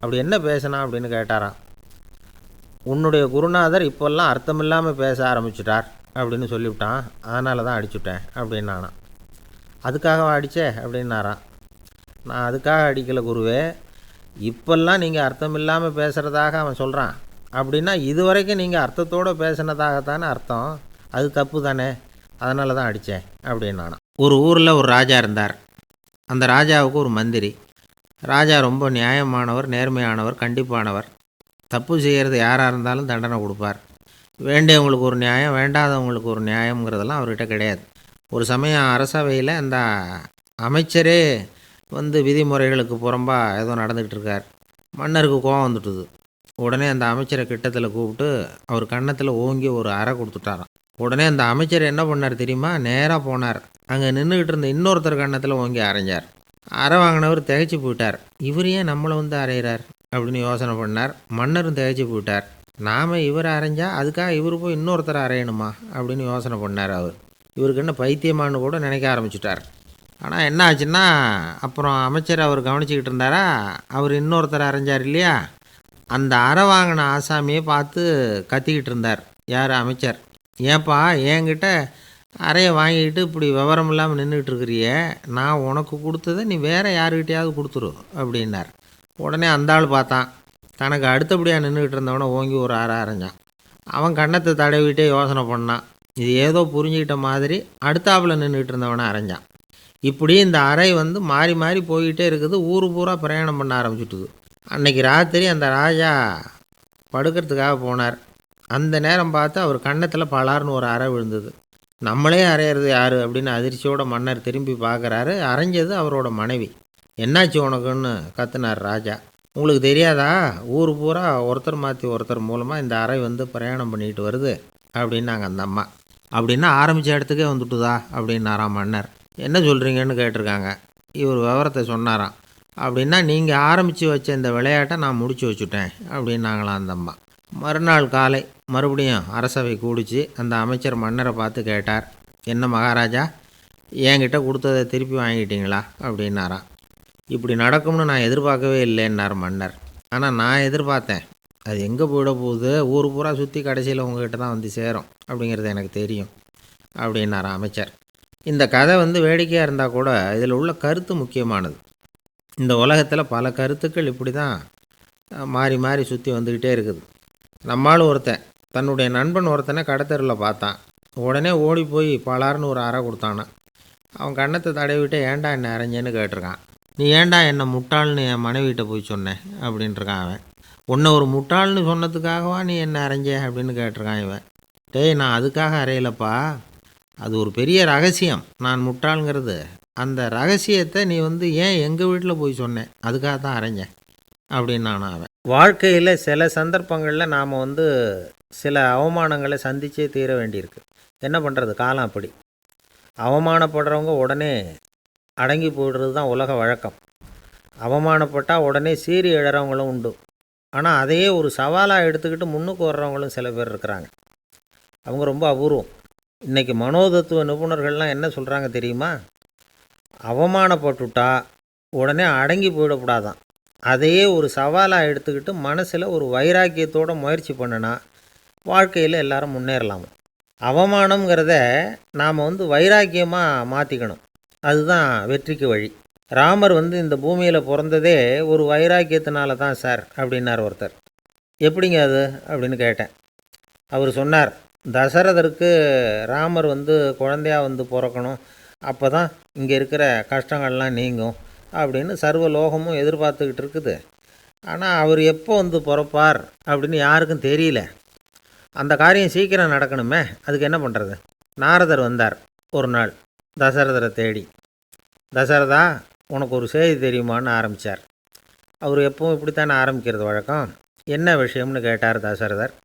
அப்படி என்ன பேசினான் அப்படின்னு கேட்டாரான். உன்னுடைய குருநாதர் இப்போல்லாம் அர்த்தமில்லாமல் பேச ஆரம்பிச்சுட்டார் அப்படின்னு சொல்லிவிட்டான், அதனால தான் அடிச்சுட்டேன் அப்படின்னானான். அதுக்காக அடித்தே அப்படின்னாரான். நான் அதுக்காக அடிக்கலை குருவே, இப்போல்லாம் நீங்கள் அர்த்தமில்லாமல் பேசுகிறதாக அவன் சொல்கிறான், அப்படின்னா இதுவரைக்கும் நீங்கள் அர்த்தத்தோடு பேசினதாகத்தானே அர்த்தம், அது தப்பு தானே, அதனால தான் அடித்தேன் அப்படின்னானான். ஒரு ஊரில் ஒரு ராஜா இருந்தார். அந்த ராஜாவுக்கு ஒரு மந்திரி. ராஜா ரொம்ப நியாயமானவர், நேர்மையானவர், கண்டிப்பானவர். தப்பு செய்கிறது யாராக இருந்தாலும் தண்டனை கொடுப்பார். வேண்டியவங்களுக்கு ஒரு நியாயம், வேண்டாதவங்களுக்கு ஒரு நியாயங்கிறதெல்லாம் அவர்கிட்ட கிடையாது. ஒரு சமயம் அரசவையில் அந்த அமைச்சரே விதிமுறைகளுக்கு புறம்பாக ஏதோ நடந்துக்கிட்டு இருக்கார். மன்னருக்கு கோபம் வந்துட்டுது. உடனே அந்த அமைச்சரை கிட்டத்தில் கூப்பிட்டு அவர் கன்னத்தில் ஓங்கி ஒரு அறை கொடுத்துட்டாராம். உடனே அந்த அமைச்சர் என்ன பண்ணார் தெரியுமா? நேராக போனார், அங்கே நின்றுக்கிட்டு இருந்த இன்னொருத்தர் கன்னத்தில் ஓங்கி அரைஞ்சார். அறை வாங்கினவர் திகைச்சு போயிட்டார். இவர் ஏன் நம்மளை அரைகிறார் அப்படின்னு யோசனை பண்ணார். மன்னரும் திகைச்சு போயிட்டார். நாம் இவரை அரைஞ்சா அதுக்காக இவர் போய் இன்னொருத்தரை அரையணுமா அப்படின்னு யோசனை பண்ணார். இவருக்கு என்ன பைத்தியமானு கூட நினைக்க ஆரம்பிச்சிட்டார். ஆனால் என்ன ஆச்சுன்னா, அப்புறம் அமைச்சர் அவர் கவனிச்சிக்கிட்டு இருந்தாரா, அவர் இன்னொருத்தரை அரைஞ்சார் இல்லையா, அந்த அறை வாங்கின ஆசாமியை பார்த்து கத்திக்கிட்டு இருந்தார். யார்? அமைச்சர். ஏன்பா என்கிட்ட அறையை வாங்கிக்கிட்டு இப்படி விவரம் இல்லாமல் நின்றுட்டு இருக்கிறியே, நான் உனக்கு கொடுத்ததை நீ வேறு யாருக்கிட்டையாவது கொடுத்துரு அப்படின்னார். உடனே அந்த ஆள் பார்த்தான், தனக்கு அடுத்தபடியாக நின்றுக்கிட்டு இருந்தவனை ஓங்கி ஒரு அறை அரைஞ்சான். அவன் கன்னத்தை தடவிட்டே யோசனை பண்ணான். இது ஏதோ புரிஞ்சுக்கிட்ட மாதிரி அடுத்தாப்பில் நின்றுக்கிட்டு இருந்தவனை அரைஞ்சான். இப்படி இந்த அறை மாறி மாறி போய்கிட்டே இருக்குது. ஊர் பூரா பிரயாணம் பண்ண ஆரம்பிச்சுட்டுது. அன்றைக்கி ராத்திரி அந்த ராஜா படுக்கிறதுக்காக போனார். அந்த நேரம் பார்த்து அவர் கன்னத்தில் பலார்னு ஒரு அறை விழுந்தது. நம்மளே அரையிறது யார் அப்படின்னு அதிர்ச்சியோட மன்னர் திரும்பி பார்க்குறாரு. அரைஞ்சது அவரோட மனைவி. என்னாச்சு உனக்குன்னு கத்துனார் ராஜா. உங்களுக்கு தெரியாதா, ஊர் பூரா ஒருத்தர் மாற்றி ஒருத்தர் மூலமாக இந்த அறை பிரயாணம் பண்ணிட்டு வருது அப்படின்னாங்க அந்த அம்மா. அப்படின்னா ஆரம்பித்த இடத்துக்கே வந்துட்டுதா அப்படின்னாராம் மன்னர். என்ன சொல்கிறீங்கன்னு கேட்டிருக்காங்க. இவர் விவரத்தை சொன்னாராம். அப்படின்னா நீங்கள் ஆரம்பித்து வச்ச இந்த விளையாட்டை நான் முடிச்சு வச்சுட்டேன் அப்படின்னாங்களாம் அந்த அம்மா. மறுநாள் காலை மறுபடியும் அரசவை கூடிச்சு அந்த அமைச்சர் மன்னரை பார்த்து கேட்டார். என்ன மகாராஜா, என்கிட்ட கொடுத்ததை திருப்பி வாங்கிட்டீங்களா அப்படின்னாராம். இப்படி நடக்கும்னு நான் எதிர்பார்க்கவே இல்லைன்னார் மன்னர். ஆனால் நான் எதிர்பார்த்தேன். அது எங்கே போயிட போகுது, ஊர் பூரா சுற்றி கடைசியில் உங்ககிட்ட தான் சேரும் அப்படிங்கிறது எனக்கு தெரியும் அப்படின்னாராம் அமைச்சர். இந்த கதை வேடிக்கையாக இருந்தால் கூட இதில் உள்ள கருத்து முக்கியமானது. இந்த உலகத்தில் பல கருத்துக்கள் இப்படி தான் மாறி மாறி சுற்றி வந்துக்கிட்டே இருக்குது. நம்மளும் ஒருத்தன் தன்னுடைய நண்பன் ஒருத்தனை கடத்தெருவில் பார்த்தான். உடனே ஓடி போய் பலார்னு ஒரு அறை கொடுத்தானா. அவன் கன்னத்தை தடவிட்டு ஏன்டா என்னை அரைஞ்சேன்னு கேட்டிருக்கான். நீ ஏன்டா என்னை முட்டாள்னு என் மனைவிட்ட போய் சொன்னேன் அப்படின்ட்டுருக்கான் அவன். உன்னை ஒரு முட்டாள்னு சொன்னதுக்காகவா நீ என்ன அரைஞ்ச அப்படின்னு கேட்டிருக்கான் இவன். டேய், நான் அதுக்காக அறையலப்பா, அது ஒரு பெரிய ரகசியம் நான் முட்டாளுங்கிறது. அந்த ரகசியத்தை நீ ஏன் எங்கள் வீட்டில் போய் சொன்னேன், அதுக்காக தான் அரைஞ்சேன் அப்படின்னு நான் அவன். வாழ்க்கையில் சில சந்தர்ப்பங்களில் நாம் சில அவமானங்களை சந்திச்சே தீர வேண்டியிருக்கு. என்ன பண்ணுறது, காலம் அப்படி. அவமானப்படுறவங்க உடனே அடங்கி போயிடுறது தான் உலக வழக்கம். அவமானப்பட்டால் உடனே சீறி எழறவங்களும் உண்டு. ஆனால் அதையே ஒரு சவாலாக எடுத்துக்கிட்டு முன்னுக்கு வர்றவங்களும் சில பேர் இருக்கிறாங்க. அவங்க ரொம்ப அபூர்வம். இன்றைக்கி மனோதத்துவ நிபுணர்கள்லாம் என்ன சொல்கிறாங்க தெரியுமா? அவமானப்பட்டுட்டா உடனே அடங்கி போயிடக்கூடாதான். அதையே ஒரு சவாலாக எடுத்துக்கிட்டு மனசில் ஒரு வைராக்கியத்தோடு முயற்சி பண்ணினா வாழ்க்கையில் எல்லாரும் முன்னேறலாம். அவமானங்கிறத நாம் வைராக்கியமாக மாற்றிக்கணும். அதுதான் வெற்றிக்கு வழி. ராமர் இந்த பூமியில் பிறந்ததே ஒரு வைராக்கியத்தினால தான் சார் அப்படின்னார் ஒருத்தர். எப்படிங்க அது அப்படின்னு கேட்டேன். அவர் சொன்னார், தசரதருக்கு ராமர் குழந்தையாக பிறக்கணும், அப்போ தான் இங்கே இருக்கிற கஷ்டங்கள்லாம் நீங்கும் அப்படின்னு சர்வ லோகமும் எதிர்பார்த்துக்கிட்டு இருக்குது. ஆனால் அவர் எப்போ பிறப்பார் அப்படின்னு யாருக்கும் தெரியல. அந்த காரியம் சீக்கிரம் நடக்கணுமே, அதுக்கு என்ன பண்ணுறது? நாரதர் வந்தார் ஒரு நாள் தசரதரை தேடி. தசரதா, உனக்கு ஒரு செய்தி தெரியுமான்னு ஆரம்பித்தார். அவர் எப்பவும் இப்படித்தானே ஆரம்பிக்கிறது வழக்கம். என்ன விஷயம்னு கேட்டார் தசரதர்.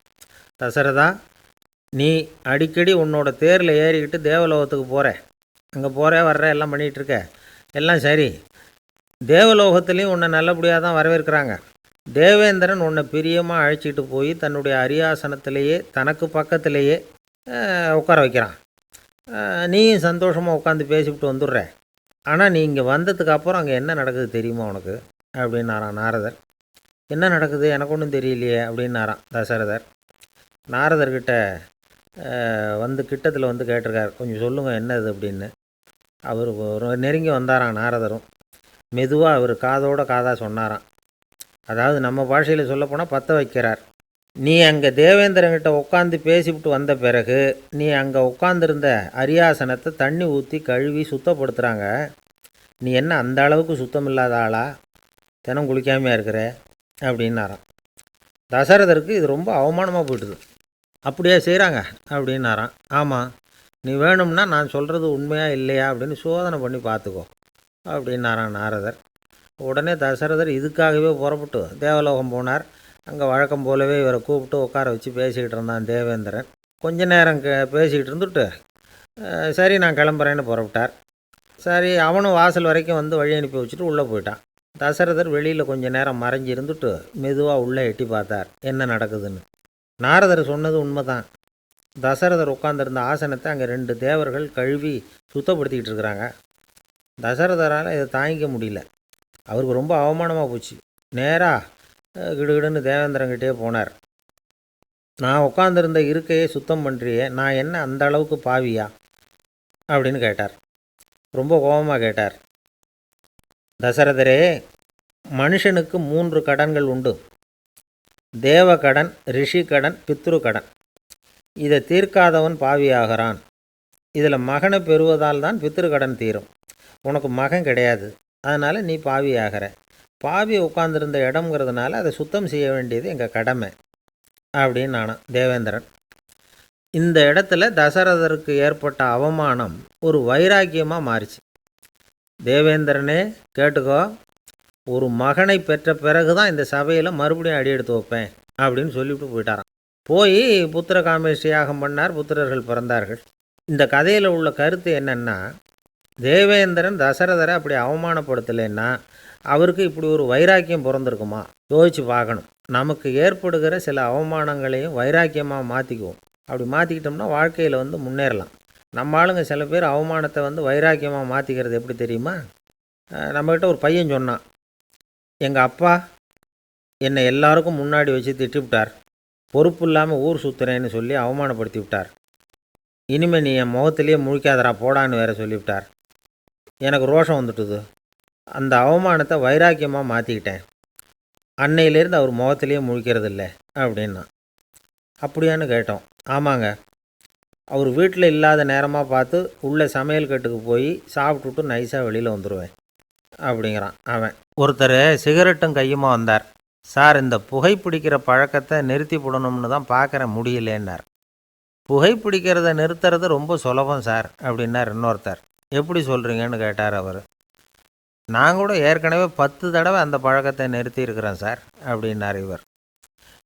தசரதா, நீ அடிக்கடி உன்னோட தேரில் ஏறிக்கிட்டு தேவலோகத்துக்கு போகிற, அங்கே போகிற வர்ற எல்லாம் பண்ணிகிட்ருக்க, எல்லாம் சரி. தேவலோகத்துலேயும் உன்னை நல்லபடியாக தான் வரவேற்கிறாங்க. தேவேந்திரன் உன்னை பிரியமாக அழைச்சிட்டு போய் தன்னுடைய அரியாசனத்திலேயே தனக்கு பக்கத்திலேயே உட்கார வைக்கிறான். நீயும் சந்தோஷமாக உட்காந்து பேசிவிட்டு வந்துடுற. ஆனால் நீ இங்கே வந்ததுக்கு அப்புறம் அங்கே என்ன நடக்குது தெரியுமா உனக்கு அப்படின்னாரான் நாரதர். என்ன நடக்குது எனக்கு ஒன்றும் தெரியலையே அப்படின்னாரான் தசரதர். நாரதர்கிட்ட கிட்டத்தில் கேட்டிருக்கார், கொஞ்சம் சொல்லுங்கள் என்னது அப்படின்னு. அவர் நெருங்கி வந்தாராம் நாரதரும். மெதுவாக அவர் காதோட காதாக சொன்னாராம். அதாவது நம்ம பாஷையில் சொல்லப்போனால் பற்ற வைக்கிறார். நீ அங்கே தேவேந்திரங்கிட்ட உட்காந்து பேசிவிட்டு வந்த பிறகு நீ அங்கே உட்காந்துருந்த அரியாசனத்தை தண்ணி ஊற்றி கழுவி சுத்தப்படுத்துகிறாங்க. நீ என்ன அந்த அளவுக்கு சுத்தம் இல்லாத ஆளா? தினம் குளிக்காமையாக இருக்கிற அப்படின்னாராம். தசரதருக்கு இது ரொம்ப அவமானமாக போயிட்டுது. அப்படியே செய்கிறாங்க அப்படின்னாராம். ஆமாம், நீ வேணும்னா நான் சொல்கிறது உண்மையா இல்லையா அப்படின்னு சோதனை பண்ணி பார்த்துக்கோ அப்படின்னாரான் நாரதர். உடனே தசரதர் இதுக்காகவே புறப்பட்டு தேவலோகம் போனார். அங்கே வழக்கம் போலவே இவரை கூப்பிட்டு உட்கார வச்சு பேசிக்கிட்டு இருந்தான் தேவேந்திரன். கொஞ்ச நேரம் பேசிக்கிட்டு இருந்துட்டு சரி நான் கிளம்புறேன்னு புறப்பட்டார். சரி, அவனும் வாசல் வரைக்கும் வழி அனுப்பி வச்சுட்டு உள்ளே போயிட்டான். தசரதர் வெளியில் கொஞ்சம் நேரம் மறைஞ்சி இருந்துட்டு மெதுவாக உள்ளே எட்டி பார்த்தார் என்ன நடக்குதுன்னு. நாரதர் சொன்னது உண்மைதான். தசரதர் உட்காந்துருந்த ஆசனத்தை அங்கே 2 தேவர்கள் கழுவி சுத்தப்படுத்திக்கிட்டு இருக்கிறாங்க. தசரதரால் இதை தாங்கிக்க முடியல. அவருக்கு ரொம்ப அவமானமாக போச்சு. நேராக கிடுகிடுன்னு தேவேந்திரங்கிட்டே போனார். நான் உட்காந்துருந்த இருக்கையே சுத்தம் பண்ணுறியே, நான் என்ன அந்த அளவுக்கு பாவியா அப்படின்னு கேட்டார். ரொம்ப கோபமாக கேட்டார். தசரதரே, மனுஷனுக்கு 3 கடன்கள் உண்டு. தேவ கடன், ரிஷி கடன், பித்ரு கடன். இதை தீர்க்காதவன் பாவியாகிறான். இதில் மகனை பெறுவதால் தான் பித்ரு கடன் தீரும். உனக்கு மகன் கிடையாது, அதனால் நீ பாவியாகிற. பாவி உட்காந்துருந்த இடம்ங்கிறதுனால அதை சுத்தம் செய்ய வேண்டியது எங்கள் கடமை அப்படின்னு நானும் தேவேந்திரன். இந்த இடத்துல தசரதருக்கு ஏற்பட்ட அவமானம் ஒரு வைராக்கியமாக மாறிச்சு. தேவேந்திரனே கேட்டுக்கோ, ஒரு மகனை பெற்ற பிறகு தான் இந்த சபையில் மறுபடியும் அடி எடுத்து வைப்பேன் அப்படின்னு சொல்லிவிட்டு போயிட்டாராம். போய் புத்திர காமேஷ்டி யாகம் பண்ணார். புத்திரர்கள் பிறந்தார்கள். இந்த கதையில் உள்ள கருத்து என்னென்னா, தேவேந்திரன் தசரதரை அப்படி அவமானப்படுத்தலைன்னா அவருக்கு இப்படி ஒரு வைராக்கியம் பிறந்திருக்குமா? யோசிச்சு பார்க்கணும். நமக்கு ஏற்படுகிற சில அவமானங்களையும் வைராக்கியமாக மாற்றிக்குவோம். அப்படி மாற்றிக்கிட்டோம்னா வாழ்க்கையில் முன்னேறலாம். நம்ம ஆளுங்க சில பேர் அவமானத்தை வைராக்கியமாக மாற்றிக்கிறது எப்படி தெரியுமா? நம்மக்கிட்ட ஒரு பையன் சொன்னான், எங்கள் அப்பா என்னை எல்லாருக்கும் முன்னாடி வச்சு திட்டிவிட்டார். பொறுப்பு இல்லாமல் ஊர் சுற்றுறேன்னு சொல்லி அவமானப்படுத்தி விட்டார். இனிமேல் நீ என் முகத்திலேயே முழிக்காதரா போடான்னு வேற சொல்லிவிட்டார். எனக்கு ரோஷம் வந்துட்டுது. அந்த அவமானத்தை வைராக்கியமாக மாற்றிக்கிட்டேன். அன்னையிலேருந்து அவர் முகத்திலேயே முழிக்கிறது இல்லை அப்படின்னா. அப்படியான்னு கேட்டோம். ஆமாங்க, அவர் வீட்டில் இல்லாத நேரமாக பார்த்து உள்ளே சமையல் கட்டுக்கு போய் சாப்பிட்டுட்டு நைஸாக வெளியில் வந்துடுவேன் அப்படிங்கிறான் அவன். ஒருத்தர் சிகரெட்டும் கையுமா வந்தார். சார், இந்த புகைப்பிடிக்கிற பழக்கத்தை நிறுத்தி போடணும்னு தான் பார்க்குறேன், முடியலேன்னார். புகைப்பிடிக்கிறத நிறுத்துறது ரொம்ப சுலபம் சார் அப்படின்னார் இன்னொருத்தர். எப்படி சொல்கிறீங்கன்னு கேட்டார் அவர். நான் கூட ஏற்கனவே 10 தடவை அந்த பழக்கத்தை நிறுத்தி இருக்கிறேன் சார் அப்படின்னார் இவர்.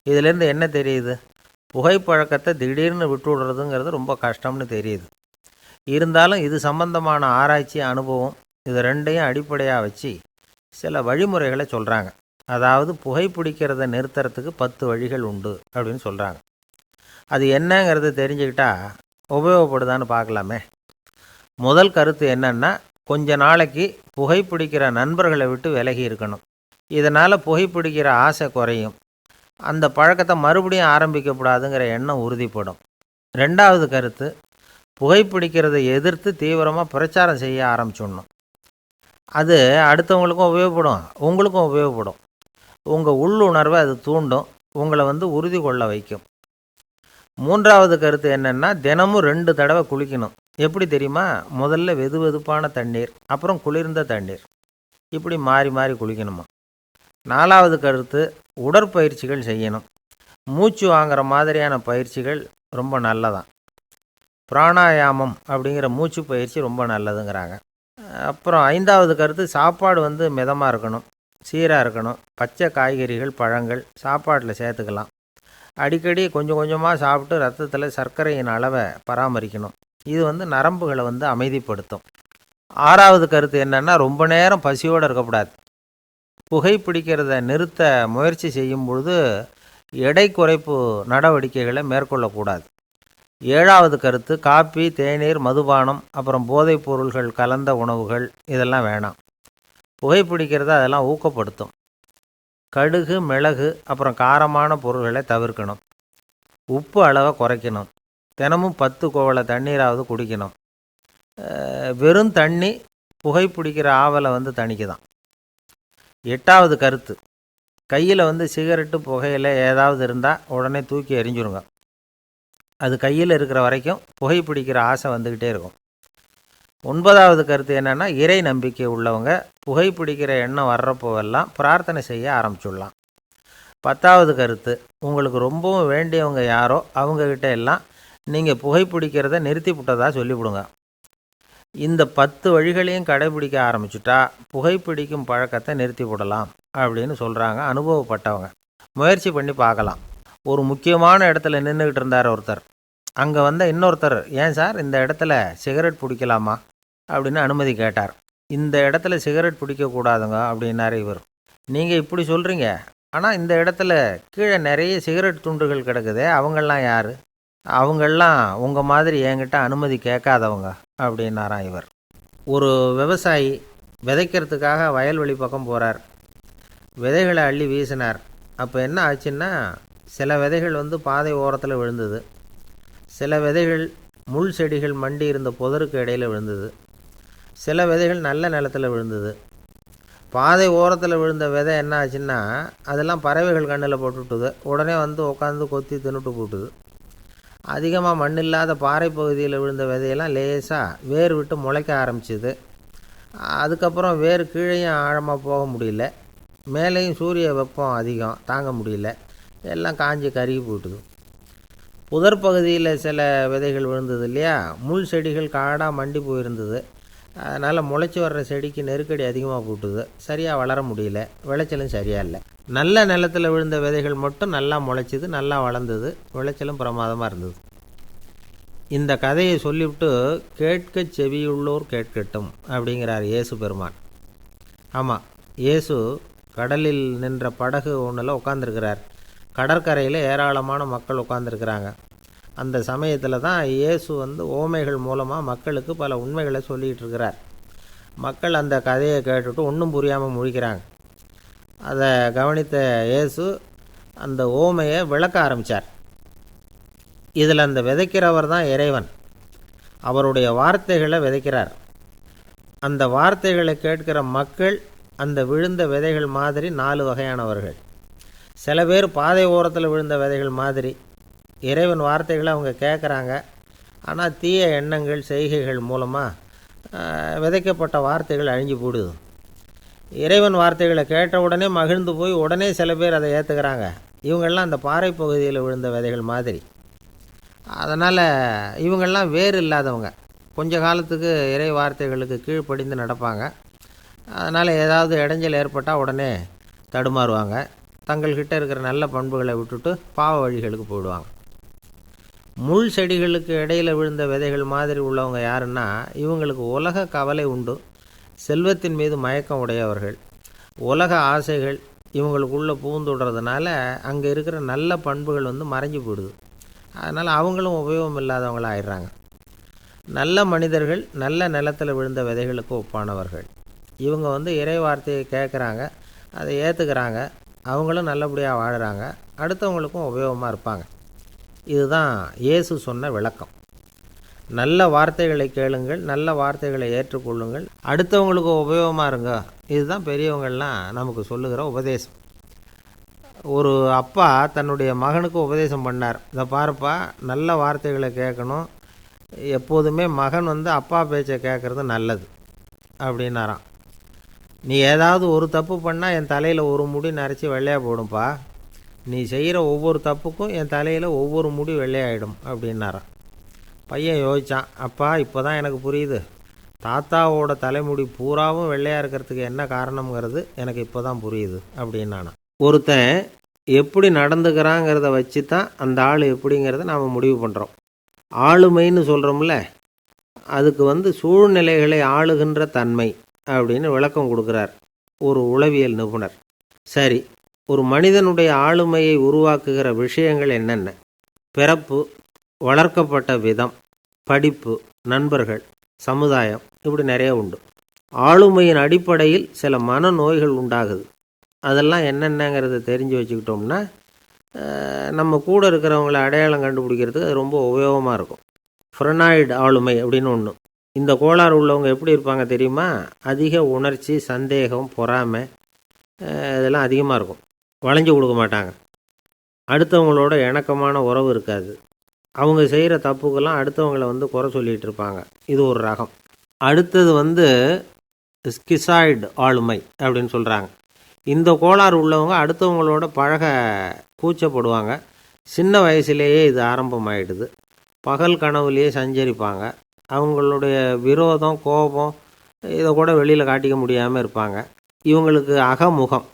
இதிலேருந்து என்ன தெரியுது? புகைப்பழக்கத்தை திடீர்னு விட்டு விடுறதுங்கிறது ரொம்ப கஷ்டம்னு தெரியுது. இருந்தாலும் இது சம்பந்தமான ஆராய்ச்சி, அனுபவம் இது ரெண்டையும் அடிப்படையாக வச்சு சில வழிமுறைகளை சொல்கிறாங்க. அதாவது புகைப்பிடிக்கிறத நிறுத்துறதுக்கு 10 வழிகள் உண்டு அப்படின்னு சொல்கிறாங்க. அது என்னங்கிறத தெரிஞ்சுக்கிட்டா உபயோகப்படுதான்னு பார்க்கலாமே. முதல் கருத்து என்னன்னா, கொஞ்ச நாளைக்கு புகைப்பிடிக்கிற நண்பர்களை விட்டு விலகி இருக்கணும். இதனால் புகைப்பிடிக்கிற ஆசை குறையும். அந்த பழக்கத்தை மறுபடியும் ஆரம்பிக்கக்கூடாதுங்கிற எண்ணம் உறுதிப்படும். ரெண்டாவது கருத்து, புகைப்பிடிக்கிறதை எதிர்த்து தீவிரமாக பிரச்சாரம் செய்ய ஆரம்பிச்சிடணும். அது அடுத்தவங்களுக்கும் உபயோகப்படும், உங்களுக்கும் உபயோகப்படும். உங்கள் உள்ளுணர்வை அது தூண்டும், உங்களை உறுதி கொள்ள வைக்கும். மூன்றாவது கருத்து என்னென்னா, தினமும் 2 தடவை குளிக்கணும். எப்படி தெரியுமா? முதல்ல வெது வெதுப்பான தண்ணீர், அப்புறம் குளிர்ந்த தண்ணீர், இப்படி மாறி மாறி குளிக்கணுமா. நாலாவது கருத்து, உடற்பயிற்சிகள் செய்யணும். மூச்சு வாங்குற மாதிரியான பயிற்சிகள் ரொம்ப நல்லதான். பிராணாயாமம் அப்படிங்கிற மூச்சு பயிற்சி ரொம்ப நல்லதுங்கிறாங்க. அப்புறம் ஐந்தாவது கருத்து, சாப்பாடு மிதமாக இருக்கணும், சீராக இருக்கணும். பச்சை காய்கறிகள், பழங்கள் சாப்பாட்டில் சேர்த்துக்கலாம். அடிக்கடி கொஞ்சம் கொஞ்சமாக சாப்பிட்டு ரத்தத்தில் சர்க்கரையின் அளவை பராமரிக்கணும். இது நரம்புகளை அமைதிப்படுத்தும். ஆறாவது கருத்து என்னென்னா, ரொம்ப நேரம் பசியோடு இருக்கக்கூடாது. புகைப்பிடிக்கிறத நிறுத்த முயற்சி செய்யும் பொழுது எடை குறைப்பு நடவடிக்கைகளை மேற்கொள்ளக்கூடாது. ஏழாவது கருத்து, காப்பி, தேநீர், மதுபானம், அப்புறம் போதைப் பொருள்கள் கலந்த உணவுகள் இதெல்லாம் வேணாம். புகைப்பிடிக்கிறத அதெல்லாம் ஊக்கப்படுத்தும். கடுகு, மிளகு, அப்புறம் காரமான பொருள்களை தவிர்க்கணும். உப்பு அளவை குறைக்கணும். தினமும் 10 குவளை தண்ணீராவது குடிக்கணும். வெறும் தண்ணி புகைப்பிடிக்கிற ஆவலை தணிக்குதான். எட்டாவது கருத்து, கையில் சிகரெட்டு, புகையில ஏதாவது இருந்தால் உடனே தூக்கி எறிஞ்சிருங்க. அது கையில் இருக்கிற வரைக்கும் புகைப்பிடிக்கிற ஆசை வந்துக்கிட்டே இருக்கும். ஒன்பதாவது கருத்து என்னென்னா, இறை நம்பிக்கை உள்ளவங்க புகைப்பிடிக்கிற எண்ணம் வர்றப்போவெல்லாம் பிரார்த்தனை செய்ய ஆரம்பிச்சுடலாம். 10வது கருத்து, உங்களுக்கு ரொம்பவும் வேண்டியவங்க யாரோ அவங்கக்கிட்ட எல்லாம் நீங்கள் புகைப்பிடிக்கிறத நிறுத்தி விட்டதாக சொல்லிவிடுங்க. இந்த 10 வழிகளையும் கடைபிடிக்க ஆரம்பிச்சுட்டா புகைப்பிடிக்கும் பழக்கத்தை நிறுத்தி விடலாம் அப்படின்னு சொல்கிறாங்க அனுபவப்பட்டவங்க. முயற்சி பண்ணி பார்க்கலாம். ஒரு முக்கியமான இடத்துல நின்றுக்கிட்டு இருந்தார் ஒருத்தர். அங்கே இன்னொருத்தர், ஏன் சார் இந்த இடத்துல சிகரெட் பிடிக்கலாமா அப்படின்னு அனுமதி கேட்டார். இந்த இடத்துல சிகரெட் பிடிக்கக்கூடாதுங்க அப்படின்னாரு இவர். நீங்கள் இப்படி சொல்கிறீங்க, ஆனால் இந்த இடத்துல கீழே நிறைய சிகரெட் துண்டுகள் கிடக்குதே, அவங்கெல்லாம் யார்? அவங்கெல்லாம் உங்கள் மாதிரி என்கிட்ட அனுமதி கேட்காதவங்க அப்படின்னாராம் இவர். ஒரு விவசாயி விதைக்கிறதுக்காக வயல்வெளி பக்கம் போகிறார். விதைகளை அள்ளி வீசினார். அப்போ என்ன ஆச்சுன்னா, சில விதைகள் பாதை ஓரத்தில் விழுந்தது. சில விதைகள் முள் செடிகள் மண்டி இருந்த புதருக்கு இடையில் விழுந்தது. சில விதைகள் நல்ல நிலத்தில் விழுந்தது. பாதை ஓரத்தில் விழுந்த விதை என்ன ஆச்சுன்னா, அதெல்லாம் பறவைகள் கண்ணில் போட்டுவிட்டுது. உடனே உட்காந்து கொத்தி தின்னுட்டு போட்டுது. அதிகமாக மண் இல்லாத பாறை பகுதியில் விழுந்த விதையெல்லாம் லேசாக வேர் விட்டு முளைக்க ஆரம்பிச்சிது. அதுக்கப்புறம் வேர் கீழேயும் ஆழமாக போக முடியல, மேலேயும் சூரிய வெப்பம் அதிகம் தாங்க முடியல, எல்லாம் காஞ்சி கருகி போட்டுது. புதர் பகுதியில் சில விதைகள் விழுந்தது இல்லையா, முள் செடிகள் காடாக மண்டி போயிருந்தது. அதனால் முளைச்சி வர்ற செடிக்கு நெருக்கடி அதிகமாக போட்டுது, சரியாக வளர முடியல, விளைச்சலும் சரியாக இல்லை. நல்ல நிலத்தில் விழுந்த விதைகள் மட்டும் நல்லா முளைச்சிது, நல்லா வளர்ந்தது, விளைச்சலும் பிரமாதமாக இருந்தது. இந்த கதையை சொல்லிவிட்டு கேட்க செவியுள்ளோர் கேட்கட்டும் அப்படிங்கிறார் இயேசு பெருமான். ஆமாம், இயேசு கடலில் நின்ற படகு ஒன்றில் உட்காந்துருக்கிறார். கடற்கரையில் ஏராளமான மக்கள் உட்காந்துருக்கிறாங்க. அந்த சமயத்தில் தான் இயேசு ஓமைகள் மூலமாக மக்களுக்கு பல உண்மைகளை சொல்லிகிட்டு இருக்கிறார். மக்கள் அந்த கதையை கேட்டுட்டு ஒன்றும் புரியாமல் முழிக்கிறாங்க. அதை கவனித்த இயேசு அந்த ஓமையை விளக்க ஆரம்பித்தார். இதில் அந்த விதைக்கிறவர் தான் இறைவன். அவருடைய வார்த்தைகளை விதைக்கிறார். அந்த வார்த்தைகளை கேட்கிற மக்கள் அந்த விழுந்த விதைகள் மாதிரி 4 வகையானவர்கள். சில பேர் பாதை ஓரத்தில் விழுந்த விதைகள் மாதிரி இறைவன் வார்த்தைகளை அவங்க கேட்குறாங்க. ஆனால் தீய எண்ணங்கள், செய்கைகள் மூலமாக விதைக்கப்பட்ட வார்த்தைகள் அழிஞ்சு போடுது. இறைவன் வார்த்தைகளை கேட்ட உடனே மகிழ்ந்து போய் உடனே சில பேர் அதை ஏற்றுக்கிறாங்க. இவங்கெல்லாம் அந்த பாறை பகுதியில் விழுந்த விதைகள் மாதிரி. அதனால் இவங்கெல்லாம் வேறு இல்லாதவங்க. கொஞ்ச காலத்துக்கு இறை வார்த்தைகளுக்கு கீழ்ப்படிந்து நடப்பாங்க. அதனால் ஏதாவது இடைஞ்சல் ஏற்பட்டால் உடனே தடுமாறுவாங்க. தங்கள்கிட்ட இருக்கிற நல்ல பண்புகளை விட்டுட்டு பாவ வழிகளுக்கு போயிடுவாங்க. முள் செடிகளுக்கு இடையில் விழுந்த விதைகள் மாதிரி உள்ளவங்க யாருன்னா, இவங்களுக்கு உலக கவலை உண்டு, செல்வத்தின் மீது மயக்கம் உடையவர்கள். உலக ஆசைகள் இவங்களுக்குள்ளே பூந்துடுறதுனால அங்கே இருக்கிற நல்ல பண்புகள் மறைஞ்சு போயிடுது. அதனால் அவங்களும் உபயோகம் இல்லாதவங்களாக ஆயிடுறாங்க. நல்ல மனிதர்கள் நல்ல நிலத்தில் விழுந்த விதைகளுக்கு ஒப்பானவர்கள். இவங்க இறை வார்த்தையை கேட்குறாங்க, அதை ஏற்றுக்கிறாங்க, அவங்களும் நல்லபடியாக வாழுறாங்க, அடுத்தவங்களுக்கும் உபயோகமாக இருப்பாங்க. இதுதான் இயேசு சொன்ன விளக்கம். நல்ல வார்த்தைகளை கேளுங்கள், நல்ல வார்த்தைகளை ஏற்றுக்கொள்ளுங்கள், அடுத்தவங்களுக்கு உபயோகமாக இருங்க. இதுதான் பெரியவங்கள்லாம் நமக்கு சொல்லுகிற உபதேசம். ஒரு அப்பா தன்னுடைய மகனுக்கு உபதேசம் பண்ணார். இதை பாருப்பா, நல்ல வார்த்தைகளை கேட்கணும், எப்போதுமே மகன் அப்பா பேச்சை கேட்குறது நல்லது அப்படின்னாராம். நீ ஏதாவது ஒரு தப்பு பண்ணால் என் தலையில் ஒரு முடி நரைச்சி வெள்ளையாக போடும்பா, நீ செய்கிற ஒவ்வொரு தப்புக்கும் என் தலையில் ஒவ்வொரு முடி வெள்ளையாயிடும் அப்படின்னாராம். பையன் யோசித்தான், அப்பா இப்போ தான் எனக்கு புரியுது, தாத்தாவோட தலைமுடி பூராவும் வெள்ளையாக இருக்கிறதுக்கு என்ன காரணங்கிறது எனக்கு இப்போ தான் புரியுது அப்படின்னானா. ஒருத்தன் எப்படி நடந்துக்கிறாங்கிறத வச்சு தான் அந்த ஆள் எப்படிங்கிறத நாம் முடிவு பண்ணுறோம். ஆளுமைன்னு சொல்கிறோம்ல, அதுக்கு சூழ்நிலைகளை ஆளுகின்ற தன்மை அப்படின்னு விளக்கம் கொடுக்குறார் ஒரு உளவியல் நிபுணர். சரி, ஒரு மனிதனுடைய ஆளுமையை உருவாக்குகிற விஷயங்கள் என்னென்ன? பிறப்பு, வளர்க்கப்பட்ட விதம், படிப்பு, நண்பர்கள், சமுதாயம், இப்படி நிறைய உண்டு. ஆளுமையின் அடிப்படையில் சில மனநோய்கள் உண்டாகுது. அதெல்லாம் என்னென்னங்கிறத தெரிஞ்சு வச்சுக்கிட்டோம்னா நம்ம கூட இருக்கிறவங்கள அடையாளம் கண்டுபிடிக்கிறதுக்கு அது ரொம்ப உபயோகமாக இருக்கும். ஃப்ரெனாய்டு ஆளுமை அப்படின்னு ஒன்று. இந்த கோளாறு உள்ளவங்க எப்படி இருப்பாங்க தெரியுமா? அதிக உணர்ச்சி, சந்தேகம், பொறாமை இதெல்லாம் அதிகமாக இருக்கும். வளைஞ்சு கொடுக்க மாட்டாங்க. அடுத்தவங்களோட இணக்கமான உறவு இருக்காது. அவங்க செய்கிற தப்புக்கெல்லாம் அடுத்தவங்களை குறை சொல்லிகிட்டு இருப்பாங்க. இது ஒரு ரகம். அடுத்தது ஸ்கிசாய்டு ஆளுமை அப்படின்னு சொல்கிறாங்க. இந்த கோளாறு உள்ளவங்க அடுத்தவங்களோட பழக கூச்சப்படுவாங்க. சின்ன வயசுலேயே இது ஆரம்பமாயிடுது. பகல் கனவுலேயே சஞ்சரிப்பாங்க. அவங்களுடைய விரோதம், கோபம் இதை கூட வெளியில் காட்டிக்க முடியாமல் இருப்பாங்க. இவங்களுக்கு அகமுகம்,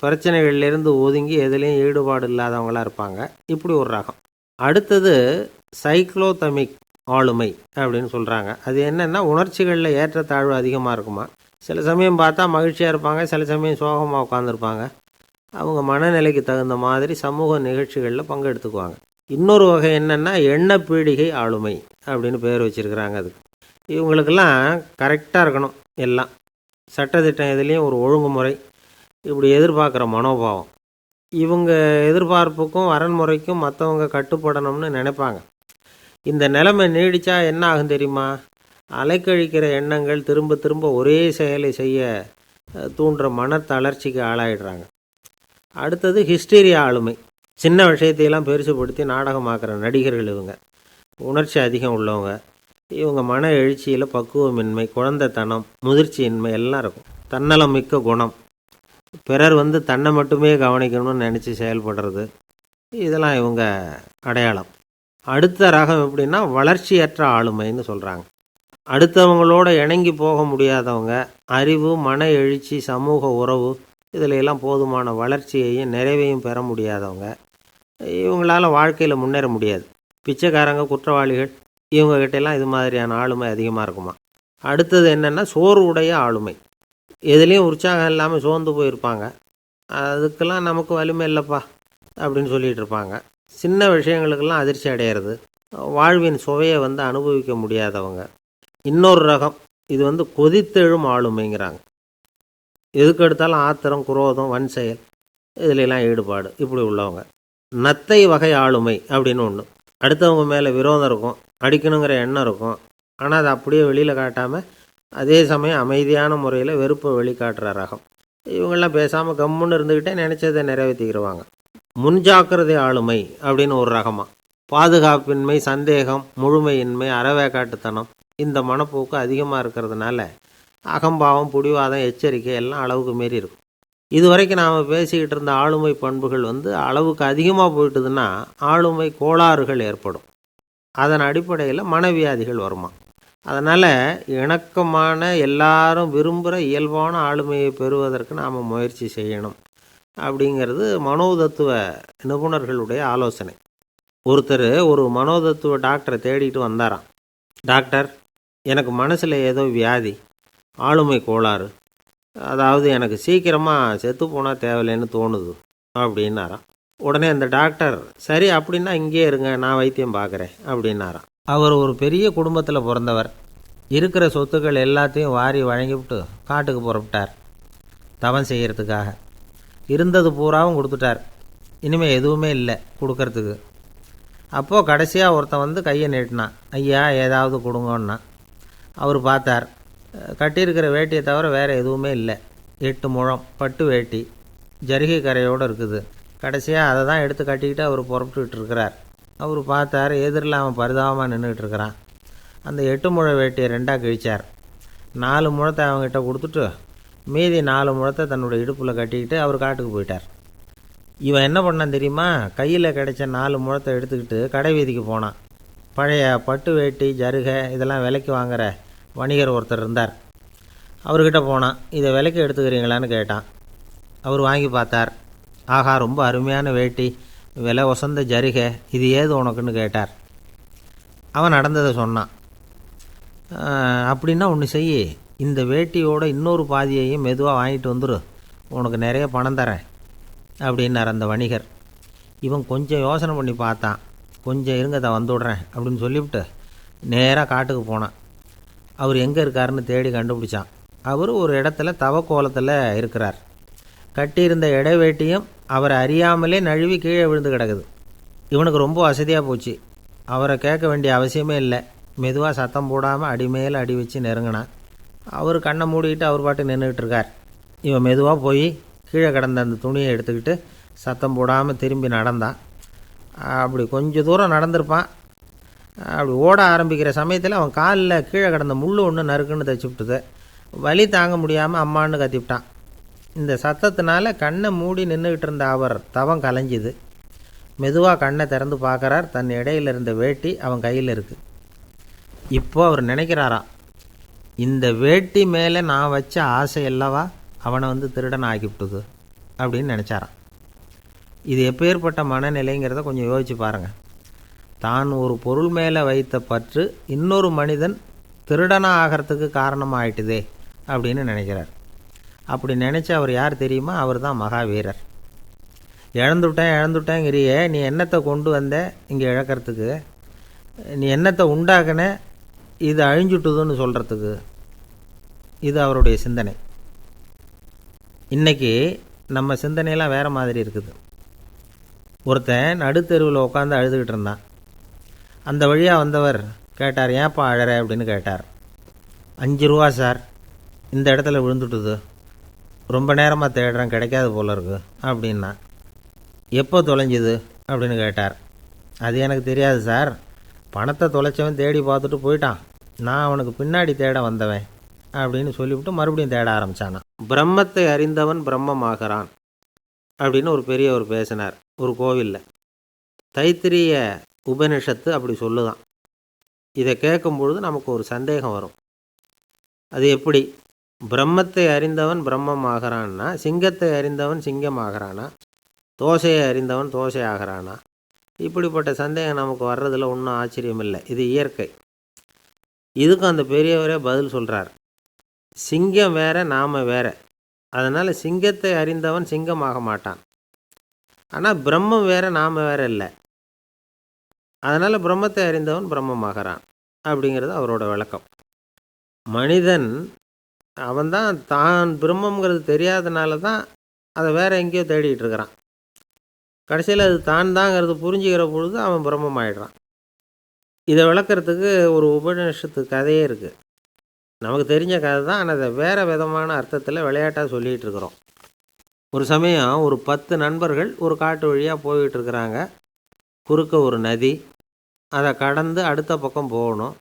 பிரச்சனைகள்லேருந்து ஒதுங்கி எதுலேயும் ஈடுபாடு இல்லாதவங்களாக இருப்பாங்க. இப்படி ஒரு ரகம். அடுத்தது சைக்ளோதமிக் ஆளுமை அப்படின்னு சொல்கிறாங்க. அது என்னென்னா, உணர்ச்சிகளில் ஏற்றத்தாழ்வு அதிகமாக இருக்குமா. சில சமயம் பார்த்தா மகிழ்ச்சியாக இருப்பாங்க, சில சமயம் சோகமாக உட்காந்துருப்பாங்க. அவங்க மனநிலைக்கு தகுந்த மாதிரி சமூக நிகழ்ச்சிகளில் பங்கெடுத்துக்குவாங்க. இன்னொரு வகை என்னென்னா எண்ணப்பீடிகை ஆளுமை அப்படின்னு பேர் வச்சுருக்கிறாங்க. அதுக்கு இவங்களுக்கெல்லாம் கரெக்டாக இருக்கணும், எல்லாம் சட்டத்திட்டம் எதுலேயும் ஒரு ஒழுங்குமுறை, இப்படி எதிர்பார்க்குற மனோபாவம். இவங்க எதிர்பார்ப்புக்கும் வரன்முறைக்கும் மற்றவங்க கட்டுப்படணும்னு நினைப்பாங்க. இந்த நிலைமை நீடித்தா என்ன ஆகும் தெரியுமா? அலைக்கழிக்கிற எண்ணங்கள் திரும்ப திரும்ப ஒரே செயலை செய்ய தூண்டுற மன தளர்ச்சிக்கு ஆளாயிடுறாங்க. அடுத்தது ஹிஸ்டீரியா ஆளுமை. சின்ன விஷயத்தையெல்லாம் பெருசுப்படுத்தி நாடகமாக்குற நடிகர்கள் இவங்க. உணர்ச்சி அதிகம் உள்ளவங்க. இவங்க மன எழுச்சியில் பக்குவமின்மை, குழந்தைத்தனம், முதிர்ச்சியின்மை எல்லாம் இருக்கும். தன்னலம் மிக்க குணம், பிறர் தன்னை மட்டுமே கவனிக்கணும்னு நினச்சி செயல்படுறது, இதெல்லாம் இவங்க அடையாளம். அடுத்த ரகம் எப்படின்னா வளர்ச்சியற்ற ஆளுமைன்னு சொல்கிறாங்க. அடுத்தவங்களோட இணங்கி போக முடியாதவங்க, அறிவு, மன எழுச்சி, சமூக உறவு இதில் எல்லாம் போதுமான வளர்ச்சியையும் நிறைவையும் பெற முடியாதவங்க. இவங்களால் வாழ்க்கையில் முன்னேற முடியாது. பிச்சைக்காரங்க, குற்றவாளிகள், இவங்ககிட்டெல்லாம் இது மாதிரியான ஆளுமை அதிகமாக இருக்குமா. அடுத்தது என்னென்னா சோர்வுடைய ஆளுமை. எதுலேயும் உற்சாகம் இல்லாமல் சோர்ந்து போயிருப்பாங்க. அதுக்கெல்லாம் நமக்கு வலிமை இல்லைப்பா அப்படின்னு சொல்லிகிட்டு இருப்பாங்க. சின்ன விஷயங்களுக்கெல்லாம் அதிர்ச்சி அடையிறது, வாழ்வின் சுவையை அனுபவிக்க முடியாதவங்க. இன்னொரு ரகம், இது கொதித்தெழும் ஆளுமைங்கிறாங்க. எதுக்கு எடுத்தாலும் ஆத்திரம், குரோதம், வன் செயல் இதிலெல்லாம் ஈடுபாடு, இப்படி உள்ளவங்க. நத்தை வகை ஆளுமை அப்படின்னு ஒன்று. அடுத்தவங்க மேலே விரோதம் இருக்கும், அடிக்கணுங்கிற எண்ணம் இருக்கும். ஆனால் அதை அப்படியே வெளியில் காட்டாமல் அதே சமயம் அமைதியான முறையில் வெறுப்பை வெளிக்காட்டுற ரகம். இவங்கெல்லாம் பேசாமல் கம்முன்னு இருந்துக்கிட்டே நினச்சதை நிறைவேற்றிக்கிடுவாங்க. முன்ஜாக்கிரதை ஆளுமை அப்படின்னு ஒரு ரகமாக. பாதுகாப்பின்மை, சந்தேகம், முழுமையின்மை, அறவேக்காட்டுத்தனம் இந்த மனப்போக்கு அதிகமாக இருக்கிறதுனால அகம்பாவம், புடிவாதம், எச்சரிக்கை எல்லாம் அளவுக்கு மீறி இருக்கும். இதுவரைக்கும் நாம் பேசிக்கிட்டு இருந்த ஆளுமை பண்புகள் அளவுக்கு அதிகமாக போயிட்டுதுன்னா ஆளுமை கோளாறுகள் ஏற்படும். அதன் அடிப்படையில் மனவியாதிகள் வருமா. அதனால் இணக்கமான, எல்லாரும் விரும்புகிற இயல்பான ஆளுமையை பெறுவதற்கு நாம் முயற்சி செய்யணும் அப்படிங்கிறது மனோதத்துவ நிபுணர்களுடைய ஆலோசனை. ஒருத்தர் ஒரு மனோதத்துவ டாக்டரை தேடிட்டு வந்தாராம். டாக்டர், எனக்கு மனசில் ஏதோ வியாதி, ஆளுமை கோளாறு, அதாவது எனக்கு சீக்கிரமாக செத்து போனால் தேவையில்லைன்னு தோணுது அப்படின்னாராம். உடனே அந்த டாக்டர், சரி அப்படின்னா இங்கேயே இருங்க, நான் வைத்தியம் பார்க்குறேன் அப்படின்னாராம். அவர் ஒரு பெரிய குடும்பத்தில் பிறந்தவர். இருக்கிற சொத்துக்கள் எல்லாத்தையும் வாரி வழங்கிவிட்டு காட்டுக்கு புறப்பட்டார் தவம் செய்கிறதுக்காக. இருந்தது பூராவும் கொடுத்துட்டார். இனிமேல் எதுவுமே இல்லை கொடுக்கறதுக்கு. அப்போது கடைசியாக ஒருத்தன் வந்து கையை நீட்டினான். ஐயா, ஏதாவது கொடுங்கன்னா. அவர் பார்த்தார். கட்டியிருக்கிற வேட்டியை தவிர வேறு எதுவுமே இல்லை. 8 முழம் பட்டு வேட்டி, ஜரிகை கரையோடு இருக்குது. கடைசியாக அதை தான் எடுத்து கட்டிக்கிட்டு அவர் புறப்பட்டுக்கிட்டு இருக்கிறார். அவர் பார்த்தார், எதிரில் அவன் பரிதாபமாக நின்றுக்கிட்டு இருக்கிறான். அந்த 8 முழ வேட்டியை 2ஆக கிழிச்சார். 4 முழத்தை அவங்ககிட்ட கொடுத்துட்டு மீதி 4 முழத்தை தன்னுடைய இடுப்பில் கட்டிக்கிட்டு அவர் காட்டுக்கு போயிட்டார். இவன் என்ன பண்ணான் தெரியுமா? கையில் கிடைச்ச 4 முழத்தை எடுத்துக்கிட்டு கடை வீதிக்கு போனான். பழைய பட்டு வேட்டி, ஜருகை இதெல்லாம் விலைக்கு வாங்குகிற வணிகர் ஒருத்தர் இருந்தார். அவர்கிட்ட போனான். இதை விலைக்கு எடுத்துக்கிறீங்களான்னு கேட்டான். அவர் வாங்கி பார்த்தார். ஆஹா, ரொம்ப அருமையான வேட்டி, விலை ஒசந்த ஜருகை, இது ஏது உனக்குன்னு கேட்டார். அவன் நடந்ததை சொன்னான். அப்படின்னா ஒன்று செய், இந்த வேட்டியோட இன்னொரு பாதியையும் மெதுவாக வாங்கிட்டு வந்துடு, உனக்கு நிறைய பணம் தரேன் அப்படின்னார் அந்த வணிகர். இவன் கொஞ்சம் யோசனை பண்ணி பார்த்தான். கொஞ்சம் இருங்க, அதை வந்துவிட்றேன் அப்படின்னு சொல்லிவிட்டு நேராக காட்டுக்கு போனான். அவர் எங்கே இருக்காருன்னு தேடி கண்டுபிடிச்சான். அவர் ஒரு இடத்துல தவக்கோலத்தில் இருக்கிறார். கட்டியிருந்த இடைவேட்டியும் அவரை அறியாமலே நழுவி கீழே விழுந்து கிடக்குது. இவனுக்கு ரொம்ப வசதியாக போச்சு. அவரை கேட்க வேண்டிய அவசியமே இல்லை. மெதுவாக சத்தம் போடாமல் அடி மேலே அடி வச்சு நெருங்கினான். அவர் கண்ணை மூடிக்கிட்டு அவர் பாட்டு நின்றுக்கிட்டு இருக்கார். இவன் மெதுவாக போய் கீழே கிடந்த அந்த துணியை எடுத்துக்கிட்டு சத்தம் போடாமல் திரும்பி நடந்தான். அப்படி கொஞ்சம் தூரம் நடந்திருப்பான். அப்படி ஓட ஆரம்பிக்கிற சமயத்தில் அவன் காலில் கீழே கிடந்த முள் ஒன்று நறுக்குன்னு தைச்சி விட்டுது. வலி தாங்க முடியாமல் அம்மான்னு கத்திவிட்டான். இந்த சத்தத்தினால கண்ணை மூடி நின்றுக்கிட்டு இருந்த அவர் தவம் கலைஞ்சிது. மெதுவாக கண்ணை திறந்து பார்க்குறார். தன் இடையில் இருந்த வேட்டி அவன் கையில் இருக்குது. இப்போ அவர் நினைக்கிறாராம், இந்த வேட்டி மேலே நான் வச்ச ஆசை அல்லவா அவனை வந்து திருடன் ஆக்கிவிட்டுது அப்படின்னு நினச்சாராம். இது எப்பேற்பட்ட மனநிலைங்கிறத கொஞ்சம் யோசிச்சு பாருங்கள். தான் ஒரு பொருள் மேலே வைத்த பற்று இன்னொரு மனிதன் திருடனாக ஆகிறதுக்கு காரணமாக ஆயிட்டுதே அப்படின்னு நினைக்கிறார். அப்படி நினச்ச அவர் யார் தெரியுமா? அவர் தான் மகாவீரர். இழந்துட்டேங்கிறியே, நீ என்னத்தை கொண்டு வந்த இங்கே இழக்கிறதுக்கு? நீ என்னத்தை உண்டாக்குன இது அழிஞ்சுட்டுதுன்னு சொல்கிறதுக்கு? இது அவருடைய சிந்தனை. இன்றைக்கி நம்ம சிந்தனையெல்லாம் வேறு மாதிரி இருக்குது. ஒருத்தன் நடுத்தெருவில் உட்காந்து அழுதுகிட்டு இருந்தான். அந்த வழியாக வந்தவர் கேட்டார், ஏன்ப்பா அழற அப்படின்னு கேட்டார். 5 ரூபா சார், இந்த இடத்துல விழுந்துட்டுது, ரொம்ப நேரமாக தேடுறேன், கிடைக்காது போல இருக்கு அப்படின்னா. எப்போ தொலைஞ்சுது அப்படின்னு கேட்டார். அது எனக்கு தெரியாது சார், பணத்தை தொலைச்சவன் தேடி பார்த்துட்டு போயிட்டான், நான் அவனுக்கு பின்னாடி தேட வந்தவன் அப்படின்னு சொல்லிவிட்டு மறுபடியும் தேட ஆரம்பித்தானான். பிரம்மத்தை அறிந்தவன் பிரம்மமாகிறான் அப்படின்னு ஒரு பெரியவர் பேசினார் ஒரு கோவிலில். தைத்திரிய உபனிஷத்து அப்படி சொல்லுதான். இதை கேட்கும் பொழுது நமக்கு ஒரு சந்தேகம் வரும். அது எப்படி? பிரம்மத்தை அறிந்தவன் பிரம்மம் ஆகிறான்னா, சிங்கத்தை அறிந்தவன் சிங்கம் ஆகிறானா, தோசையை அறிந்தவன் தோசை ஆகிறானா? இப்படிப்பட்ட சந்தேகம் நமக்கு வர்றதில் ஒன்றும் ஆச்சரியம் இல்லை. இது இயற்கை. இதுக்கும் அந்த பெரியவரே பதில் சொல்கிறார். சிங்கம் வேற, நாம் வேற. அதனால் சிங்கத்தை அறிந்தவன் சிங்கம் ஆக மாட்டான். ஆனால் பிரம்மம் வேற, நாம் வேற இல்லை. அதனால் பிரம்மத்தை அறிந்தவன் பிரம்மமாகறான் அப்படிங்கிறது அவரோட விளக்கம். மனிதன் அவன்தான் தான் பிரம்மங்கிறது தெரியாதனால தான் அதை வேற எங்கேயோ தேடிட்டு இருக்கிறான். கடைசியில் அது தான் தாங்கிறது புரிஞ்சுக்கிற பொழுது அவன் பிரம்மம் ஆயிடுறான். இதை விளக்கிறதுக்கு ஒரு உபநிஷத்து கதையே இருக்குது. நமக்கு தெரிஞ்ச கதை தான், ஆனால் அதை வேறு விதமான அர்த்தத்தில் விளையாட்டாக சொல்லிகிட்டு இருக்கிறோம். ஒரு சமயம் ஒரு 10 நண்பர்கள் ஒரு காட்டு வழியாக போய்கிட்டு இருக்கிறாங்க. குறுக்க ஒரு நதி, அதை கடந்து அடுத்த பக்கம் போகணும்.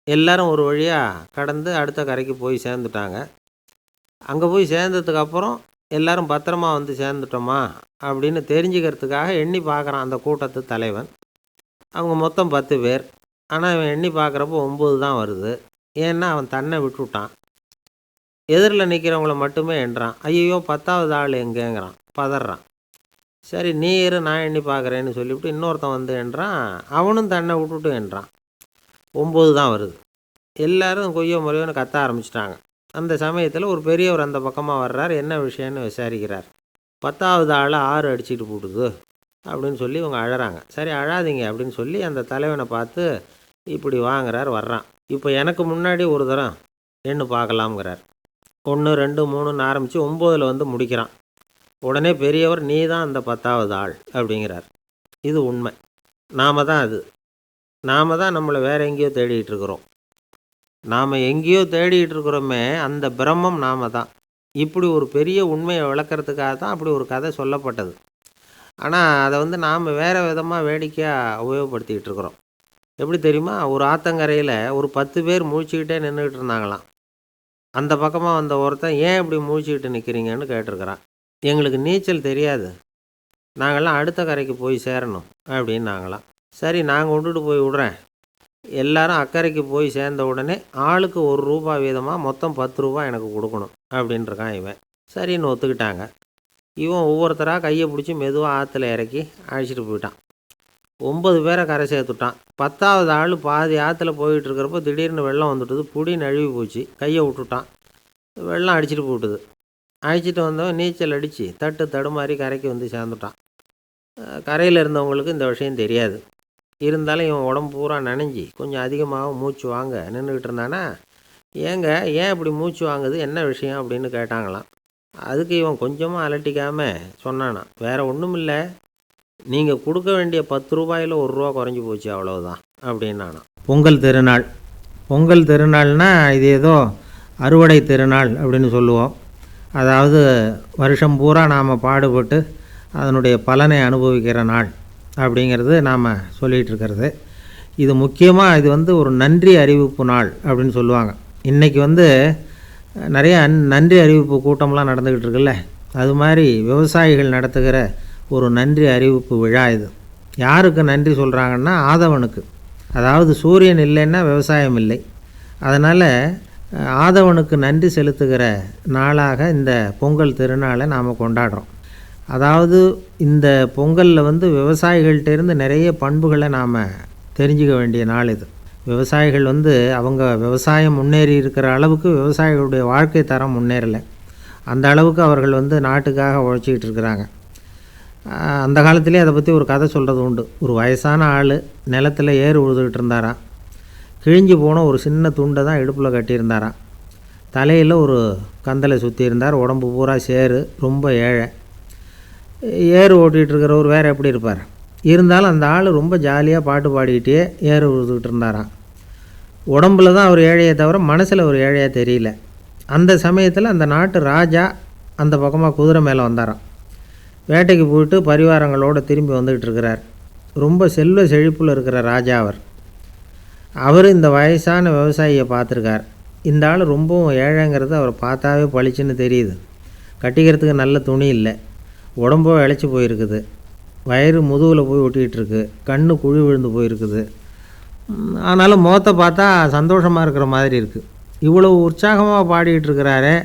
எல்லாரும் ஒரு வழியாக கடந்து அடுத்த கரைக்கு போய் சேர்ந்துட்டாங்க. அங்கே போய் சேர்ந்ததுக்கப்புறம் எல்லாரும் பத்திரமா வந்து சேர்ந்துட்டோமா அப்படின்னு தெரிஞ்சுக்கிறதுக்காக எண்ணி பார்க்குறான் அந்த கூட்டத்து தலைவன். அவங்க மொத்தம் 10 பேர். ஆனால் இவன் எண்ணி பார்க்குறப்போ 9 தான் வருது. ஏன்னா அவன் தன்னை விட்டுவிட்டான். எதிரில் நிற்கிறவங்கள மட்டுமே எண்ணுறான். ஐயோ 10வது ஆள் எங்கேங்கிறான், பதறான். சரி நீ இரு நான் எண்ணி பார்க்குறேன்னு சொல்லிவிட்டு இன்னொருத்தன் வந்து என்றான். அவனும் தன்னை விட்டுட்டு என்றான். 9 தான் வருது. எல்லாரும் கொய்யோ முறையோன்னு கத்த ஆரம்பிச்சிட்டாங்க. அந்த சமயத்தில் ஒரு பெரியவர் அந்த பக்கமாக வர்றார். என்ன விஷயம்னு விசாரிக்கிறார். 10வது ஆள் 6 அடிச்சுட்டு போட்டுது அப்படின்னு சொல்லி இவங்க அழறாங்க. சரி அழாதீங்க அப்படின்னு சொல்லி அந்த தலைவனை பார்த்து இப்படி வாங்குறார். வர்றான். இப்போ எனக்கு முன்னாடி ஒரு தரம் எண்ணு பார்க்கலாம்ங்கிறார். 1 2 3ன்னு ஆரம்பித்து 9ல் வந்து முடிக்கிறான். உடனே பெரியவர் நீ தான் அந்த 10வது ஆள் அப்படிங்கிறார். இது உண்மை. நாம் தான் நம்மளை வேறு எங்கேயோ தேடிகிட்டு இருக்கிறோம். நாம் எங்கேயோ தேடிகிட்டு இருக்கிறோமே அந்த பிரம்மம் நாம தான். இப்படி ஒரு பெரிய உண்மையை விளக்கிறதுக்காக தான் அப்படி ஒரு கதை சொல்லப்பட்டது. ஆனால் அதை வந்து நாம் வேறு விதமாக வேடிக்கையாக உபயோகப்படுத்திக்கிட்டு இருக்கிறோம். எப்படி தெரியுமா? ஒரு ஆத்தங்கரையில் ஒரு 10 பேர் முழிச்சுக்கிட்டே நின்றுக்கிட்டு இருந்தாங்களாம். அந்த பக்கமாக வந்த ஒருத்தன் ஏன் இப்படி முழிச்சுக்கிட்டு நிற்கிறீங்கன்னு கேட்டிருக்கிறான். எங்களுக்கு நீச்சல் தெரியாது, நாங்கள்லாம் அடுத்த கரைக்கு போய் சேரணும் அப்படின்னாங்களாம். சரி நான் கொண்டுட்டு போய் விடுறேன். எல்லாரும் அக்கறைக்கு போய் சேர்ந்த உடனே ஆளுக்கு ₹1 வீதமாக மொத்தம் ₹10 எனக்கு கொடுக்கணும் அப்படின்ட்டுருக்கான் இவன். சரின்னு ஒத்துக்கிட்டாங்க. இவன் ஒவ்வொருத்தராக கையை பிடிச்சி மெதுவாக ஆற்றுல இறக்கி அழைச்சிட்டு போயிட்டான். 9 பேரை கரை சேர்த்துட்டான். 10வது ஆள் பாதி ஆற்றுல போயிட்டு இருக்கிறப்போ திடீர்னு வெள்ளம் வந்துட்டுது. புடி நழுவி போச்சு. கையை விட்டுட்டான். வெள்ளம் அடிச்சிட்டு போட்டுது. அழைச்சிட்டு வந்தவன் நீச்சல் அடித்து தடுமாறி கரைக்கு வந்து சேர்ந்துட்டான். கரையில் இருந்தவங்களுக்கு இந்த விஷயம் தெரியாது. இருந்தாலும் இவன் உடம்பு பூரா நனைஞ்சி கொஞ்சம் அதிகமாக மூச்சு வாங்க நின்றுக்கிட்டு இருந்தானா, ஏன் இப்படி மூச்சு வாங்குது, என்ன விஷயம் அப்படின்னு கேட்டாங்களாம். அதுக்கு இவன் கொஞ்சமாக அலட்டிக்காமல் சொன்னானா, வேறு ஒன்றும் இல்லை, நீங்கள் கொடுக்க வேண்டிய ₹10ல் ₹1 குறைஞ்சி போச்சு அவ்வளவுதான் அப்படின்னானா. பொங்கல் திருநாள்னால் இது ஏதோ அறுவடை திருநாள் அப்படின்னு சொல்லுவோம். அதாவது வருஷம் பூரா நாம் பாடுபட்டு அதனுடைய பலனை அனுபவிக்கிற நாள் அப்படிங்கிறது நாம் சொல்லிகிட்டு இருக்கிறது. இது முக்கியமாக இது வந்து ஒரு நன்றி அறிவிப்பு நாள் அப்படின்னு சொல்லுவாங்க. இன்றைக்கி வந்து நிறைய நன்றி அறிவிப்பு கூட்டம்லாம் நடந்துக்கிட்டு இருக்குல்ல, அது மாதிரி விவசாயிகள் நடத்துகிற ஒரு நன்றி அறிவிப்பு விழா இது. யாருக்கு நன்றி சொல்கிறாங்கன்னா ஆதவனுக்கு. அதாவது சூரியன் இல்லைன்னா விவசாயம் இல்லை. அதனால் ஆதவனுக்கு நன்றி செலுத்துகிற நாளாக இந்த பொங்கல் திருநாளை நாம் கொண்டாடுறோம். அதாவது இந்த பொங்கலில் வந்து விவசாயிகள்கிட்டேருந்து நிறைய பண்புகளை நாம் தெரிஞ்சுக்க வேண்டிய நாள் இது. விவசாயிகள் வந்து அவங்க விவசாயம் முன்னேறி இருக்கிற அளவுக்கு விவசாயிகளுடைய வாழ்க்கை தரம் முன்னேறலை. அந்த அளவுக்கு அவர்கள் வந்து நாட்டுக்காக உழைச்சிக்கிட்டு இருக்கிறாங்க. அந்த காலத்திலே அதை பற்றி ஒரு கதை சொல்கிறது உண்டு. ஒரு வயசான ஆள் நிலத்தில் ஏறு உழுதுகிட்டு இருந்தாராம். கிழிஞ்சு போன ஒரு சின்ன துண்டை தான் இடுப்பில் கட்டியிருந்தாராம். தலையில் ஒரு கந்தலை சுற்றி இருந்தார். உடம்பு பூரா சேரு, ரொம்ப ஏழை. ஏறு ஓட்டிகிட்டு இருக்கிறவர் வேறு எப்படி இருப்பார்? இருந்தாலும் அந்த ஆள் ரொம்ப ஜாலியாக பாட்டு பாடிக்கிட்டே ஏறு உழுதுகிட்டு இருந்தாராம். உடம்புல தான் அவர் ஏழையை தவிர மனசில் ஒரு ஏழையாக தெரியல. அந்த சமயத்தில் அந்த நாட்டு ராஜா அந்த பக்கமாக குதிரை மேலே வந்தாராம். வேட்டைக்கு போயிட்டு பரிவாரங்களோடு திரும்பி வந்துக்கிட்டு இருக்கிறார். ரொம்ப செல்வ செழிப்பில் இருக்கிற ராஜா அவர் இந்த வயசான விவசாயியை பார்த்துருக்கார். இந்த ஆள் ரொம்பவும் ஏழைங்கிறது அவரை பார்த்தாவே பளிச்சுன்னு தெரியுது. கட்டிக்கிறதுக்கு நல்ல துணி இல்லை, உடம்போ இழைச்சி போயிருக்குது, வயிறு முதுகில் போய் ஒட்டிக்கிட்டு இருக்கு, கண்ணு குழி விழுந்து போயிருக்குது. ஆனாலும் முகத்தை பார்த்தா சந்தோஷமாக இருக்கிற மாதிரி இருக்குது. இவ்வளோ உற்சாகமாக பாடிக்கிட்டு இருக்கிறாரே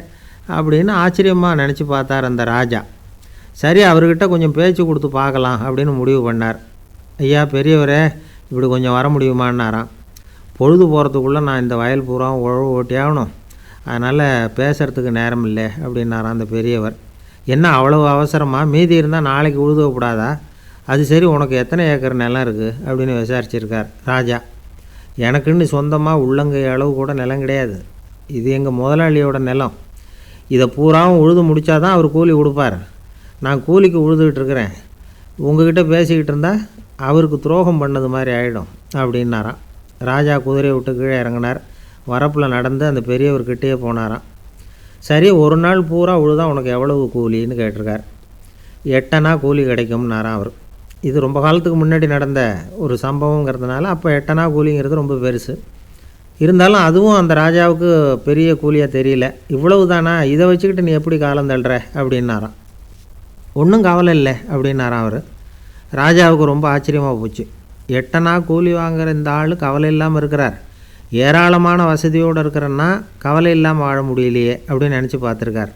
அப்படின்னு ஆச்சரியமாக நினச்சி பார்த்தார் அந்த ராஜா. சரி அவர்கிட்ட கொஞ்சம் பேச்சு கொடுத்து பார்க்கலாம் அப்படின்னு முடிவு பண்ணார். ஐயா பெரியவரே, இப்படி கொஞ்சம் வர முடியுமான்னாராம். பொழுது போகிறதுக்குள்ளே நான் இந்த வயல் பூரா உழவு ஓட்டி ஆகணும், அதனால் பேசுகிறதுக்கு நேரம் இல்லை அப்படின்னாராம் அந்த பெரியவர். என்ன அவ்வளவு அவசரமாக? மீதி இருந்தால் நாளைக்கு உழுதக்கூடாதா? அது சரி, உனக்கு எத்தனை ஏக்கர் நிலம் இருக்குது அப்படின்னு விசாரிச்சிருக்கார் ராஜா. எனக்குன்னு சொந்தமாக உள்ளங்கை அளவு கூட நிலம் கிடையாது. இது எங்கள் முதலாளியோட நிலம். இதை பூராவும் உழுது முடித்தாதான் அவர் கூலி கொடுப்பார். நான் கூலிக்கு உழுதுகிட்டு இருக்கிறேன். உங்ககிட்ட பேசிக்கிட்டு இருந்தால் அவருக்கு துரோகம் பண்ணது மாதிரி ஆகிடும் அப்படின்னாராம். ராஜா குதிரையை விட்டு கீழே இறங்கினார். வரப்பில் நடந்து அந்த பெரியவர்கிட்டே போனாராம். சரி, ஒரு நாள் பூரா உழுதா உனக்கு எவ்வளவு கூலின்னு கேட்டிருக்கார். 8 அணா கூலி கிடைக்கும்னாராம் அவர். இது ரொம்ப காலத்துக்கு முன்னாடி நடந்த ஒரு சம்பவங்கிறதுனால அப்போ 8 அணா கூலிங்கிறது ரொம்ப பெருசு. இருந்தாலும் அதுவும் அந்த ராஜாவுக்கு பெரிய கூலியாக தெரியல. இவ்வளவு தானா, இதை வச்சுக்கிட்டு நீ எப்படி காலம் தள்ளுற அப்படின்னாராம். ஒன்றும் கவலை இல்லை அப்படின்னாராம் அவர். ராஜாவுக்கு ரொம்ப ஆச்சரியமாக போச்சு. 8 அணா கூலி வாங்குகிற இந்த ஆள் கவலை இல்லாமல் இருக்கிறார், ஏராளமான வசதியோடு இருக்கிறன்னா கவலை இல்லாமல் வாழ முடியலையே அப்படின்னு நினச்சி பார்த்துருக்கார்.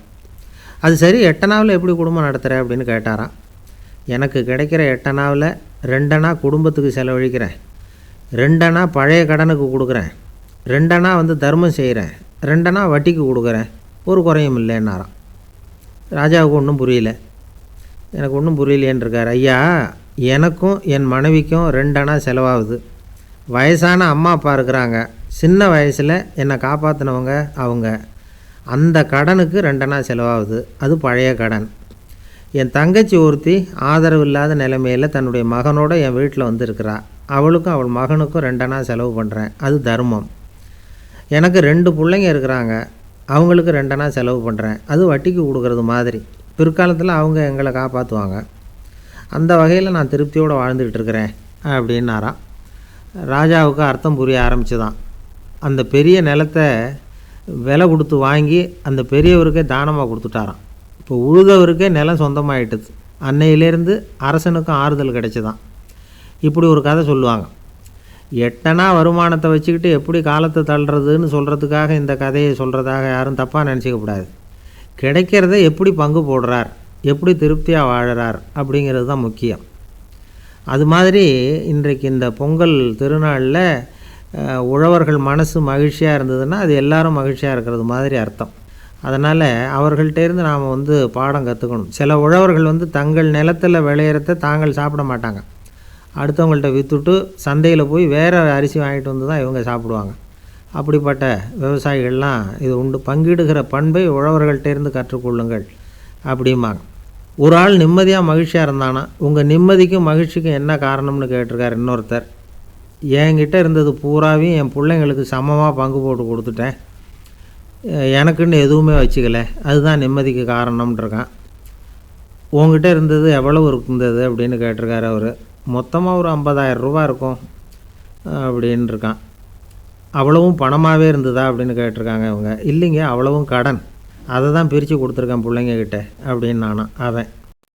அது சரி, 8 அணாவில் எப்படி குடும்பம் நடத்துகிற அப்படின்னு கேட்டாராம். எனக்கு கிடைக்கிற 8 அணாவில் 2 அணா குடும்பத்துக்கு செலவழிக்கிறேன், 2 அணா பழைய கடனுக்கு கொடுக்குறேன், 2 அணா தர்மம் செய்கிறேன், 2 அணா வட்டிக்கு கொடுக்குறேன், ஒரு குறையும் இல்லைன்னாராம். ராஜாவுக்கு ஒன்றும் புரியல. எனக்கு ஒன்றும் புரியலையேன்னு இருக்கார். ஐயா, எனக்கும் என் மனைவிக்கும் 2 அணா செலவாகுது. வயசான அம்மா அப்பா இருக்கிறாங்க, சின்ன வயசில் என்னை காப்பாற்றினவங்க அவங்க. அந்த கடனுக்கு 2 அணா செலவாகுது, அது பழைய கடன். என் தங்கச்சி ஒருத்தி ஆதரவு இல்லாத நிலைமையில் தன்னுடைய மகனோட என் வீட்டில் இருக்கிறா. அவளுக்கும் அவள் மகனுக்கும் 2 அணா செலவு பண்ணுறேன், அது தர்மம். எனக்கு 2 பிள்ளைங்க இருக்கிறாங்க, அவங்களுக்கு 2 அணா செலவு பண்ணுறேன், அது வட்டிக்கு கொடுக்கறது மாதிரி. பிற்காலத்தில் அவங்க எங்களை காப்பாற்றுவாங்க. அந்த வகையில் நான் திருப்தியோடு வாழ்ந்துக்கிட்டு இருக்கிறேன் அப்படின்னாராம். ராஜாவுக்கு அர்த்தம் புரிய ஆரம்பிச்சுதான். அந்த பெரிய நிலத்தை விலை கொடுத்து வாங்கி அந்த பெரியவருக்கே தானமாக கொடுத்துட்டாராம். இப்போ உழுதவருக்கே நிலம் சொந்தமாகிட்டுது. அன்னையிலேருந்து அரசனுக்கும் ஆறுதல் கிடைச்சிதான். இப்படி ஒரு கதை சொல்லுவாங்க. 8 அணா வருமானத்தை வச்சுக்கிட்டு எப்படி காலத்தை தள்ளுறதுன்னு சொல்கிறதுக்காக இந்த கதையை சொல்கிறதாக யாரும் தப்பாக நினச்சிக்கக்கூடாது. கிடைக்கிறத எப்படி பங்கு போடுறார், எப்படி திருப்தியாக வாழறார் அப்படிங்கிறது தான் முக்கியம். அது மாதிரி இன்றைக்கு இந்த பொங்கல் திருநாளில் உழவர்கள் மனசு மகிழ்ச்சியாக இருந்ததுன்னா அது எல்லாரும் மகிழ்ச்சியாக இருக்கிறது மாதிரி அர்த்தம். அதனால் அவர்கள்ட்டேருந்து நாம் பாடம் கற்றுக்கணும். சில உழவர்கள் தங்கள் நிலத்தில் விளையிறத தாங்கள் சாப்பிட மாட்டாங்க. அடுத்தவங்கள்ட்ட விற்றுட்டு சந்தையில் போய் வேறு அரிசி வாங்கிட்டு தான் இவங்க சாப்பிடுவாங்க. அப்படிப்பட்ட விவசாயிகள்லாம் இது உண்டு. பங்கிடுகிற பண்பை உழவர்கள்ட்டேருந்து கற்றுக்கொள்ளுங்கள் அப்படிம்பாங்க. ஒரு ஆள் நிம்மதியாக மகிழ்ச்சியாக இருந்தானா, உங்கள் நிம்மதிக்கும் மகிழ்ச்சிக்கும் என்ன காரணம்னு கேட்டிருக்கார் இன்னொருத்தர். என்கிட்ட இருந்தது பூராவையும் என் பிள்ளைங்களுக்கு சமமாக பங்கு போட்டு கொடுத்துட்டேன், எனக்குன்னு எதுவுமே வச்சுக்கல, அதுதான் நிம்மதிக்கு காரணம்ன்றிருக்கான். உங்ககிட்ட இருந்தது எவ்வளவு இருந்தது அப்படின்னு கேட்டிருக்காரு அவர். மொத்தமாக ஒரு 50,000 ரூபா இருக்கும் அப்படின்னு இருக்கான். அவ்வளவும் பணமாகவே இருந்ததா அப்படின்னு கேட்டிருக்காங்க இவங்க. இல்லைங்க, அவ்வளவும் கடன், அதை தான் பிரித்து கொடுத்துருக்கேன் பிள்ளைங்கக்கிட்ட அப்படின்னு நானும். அவன்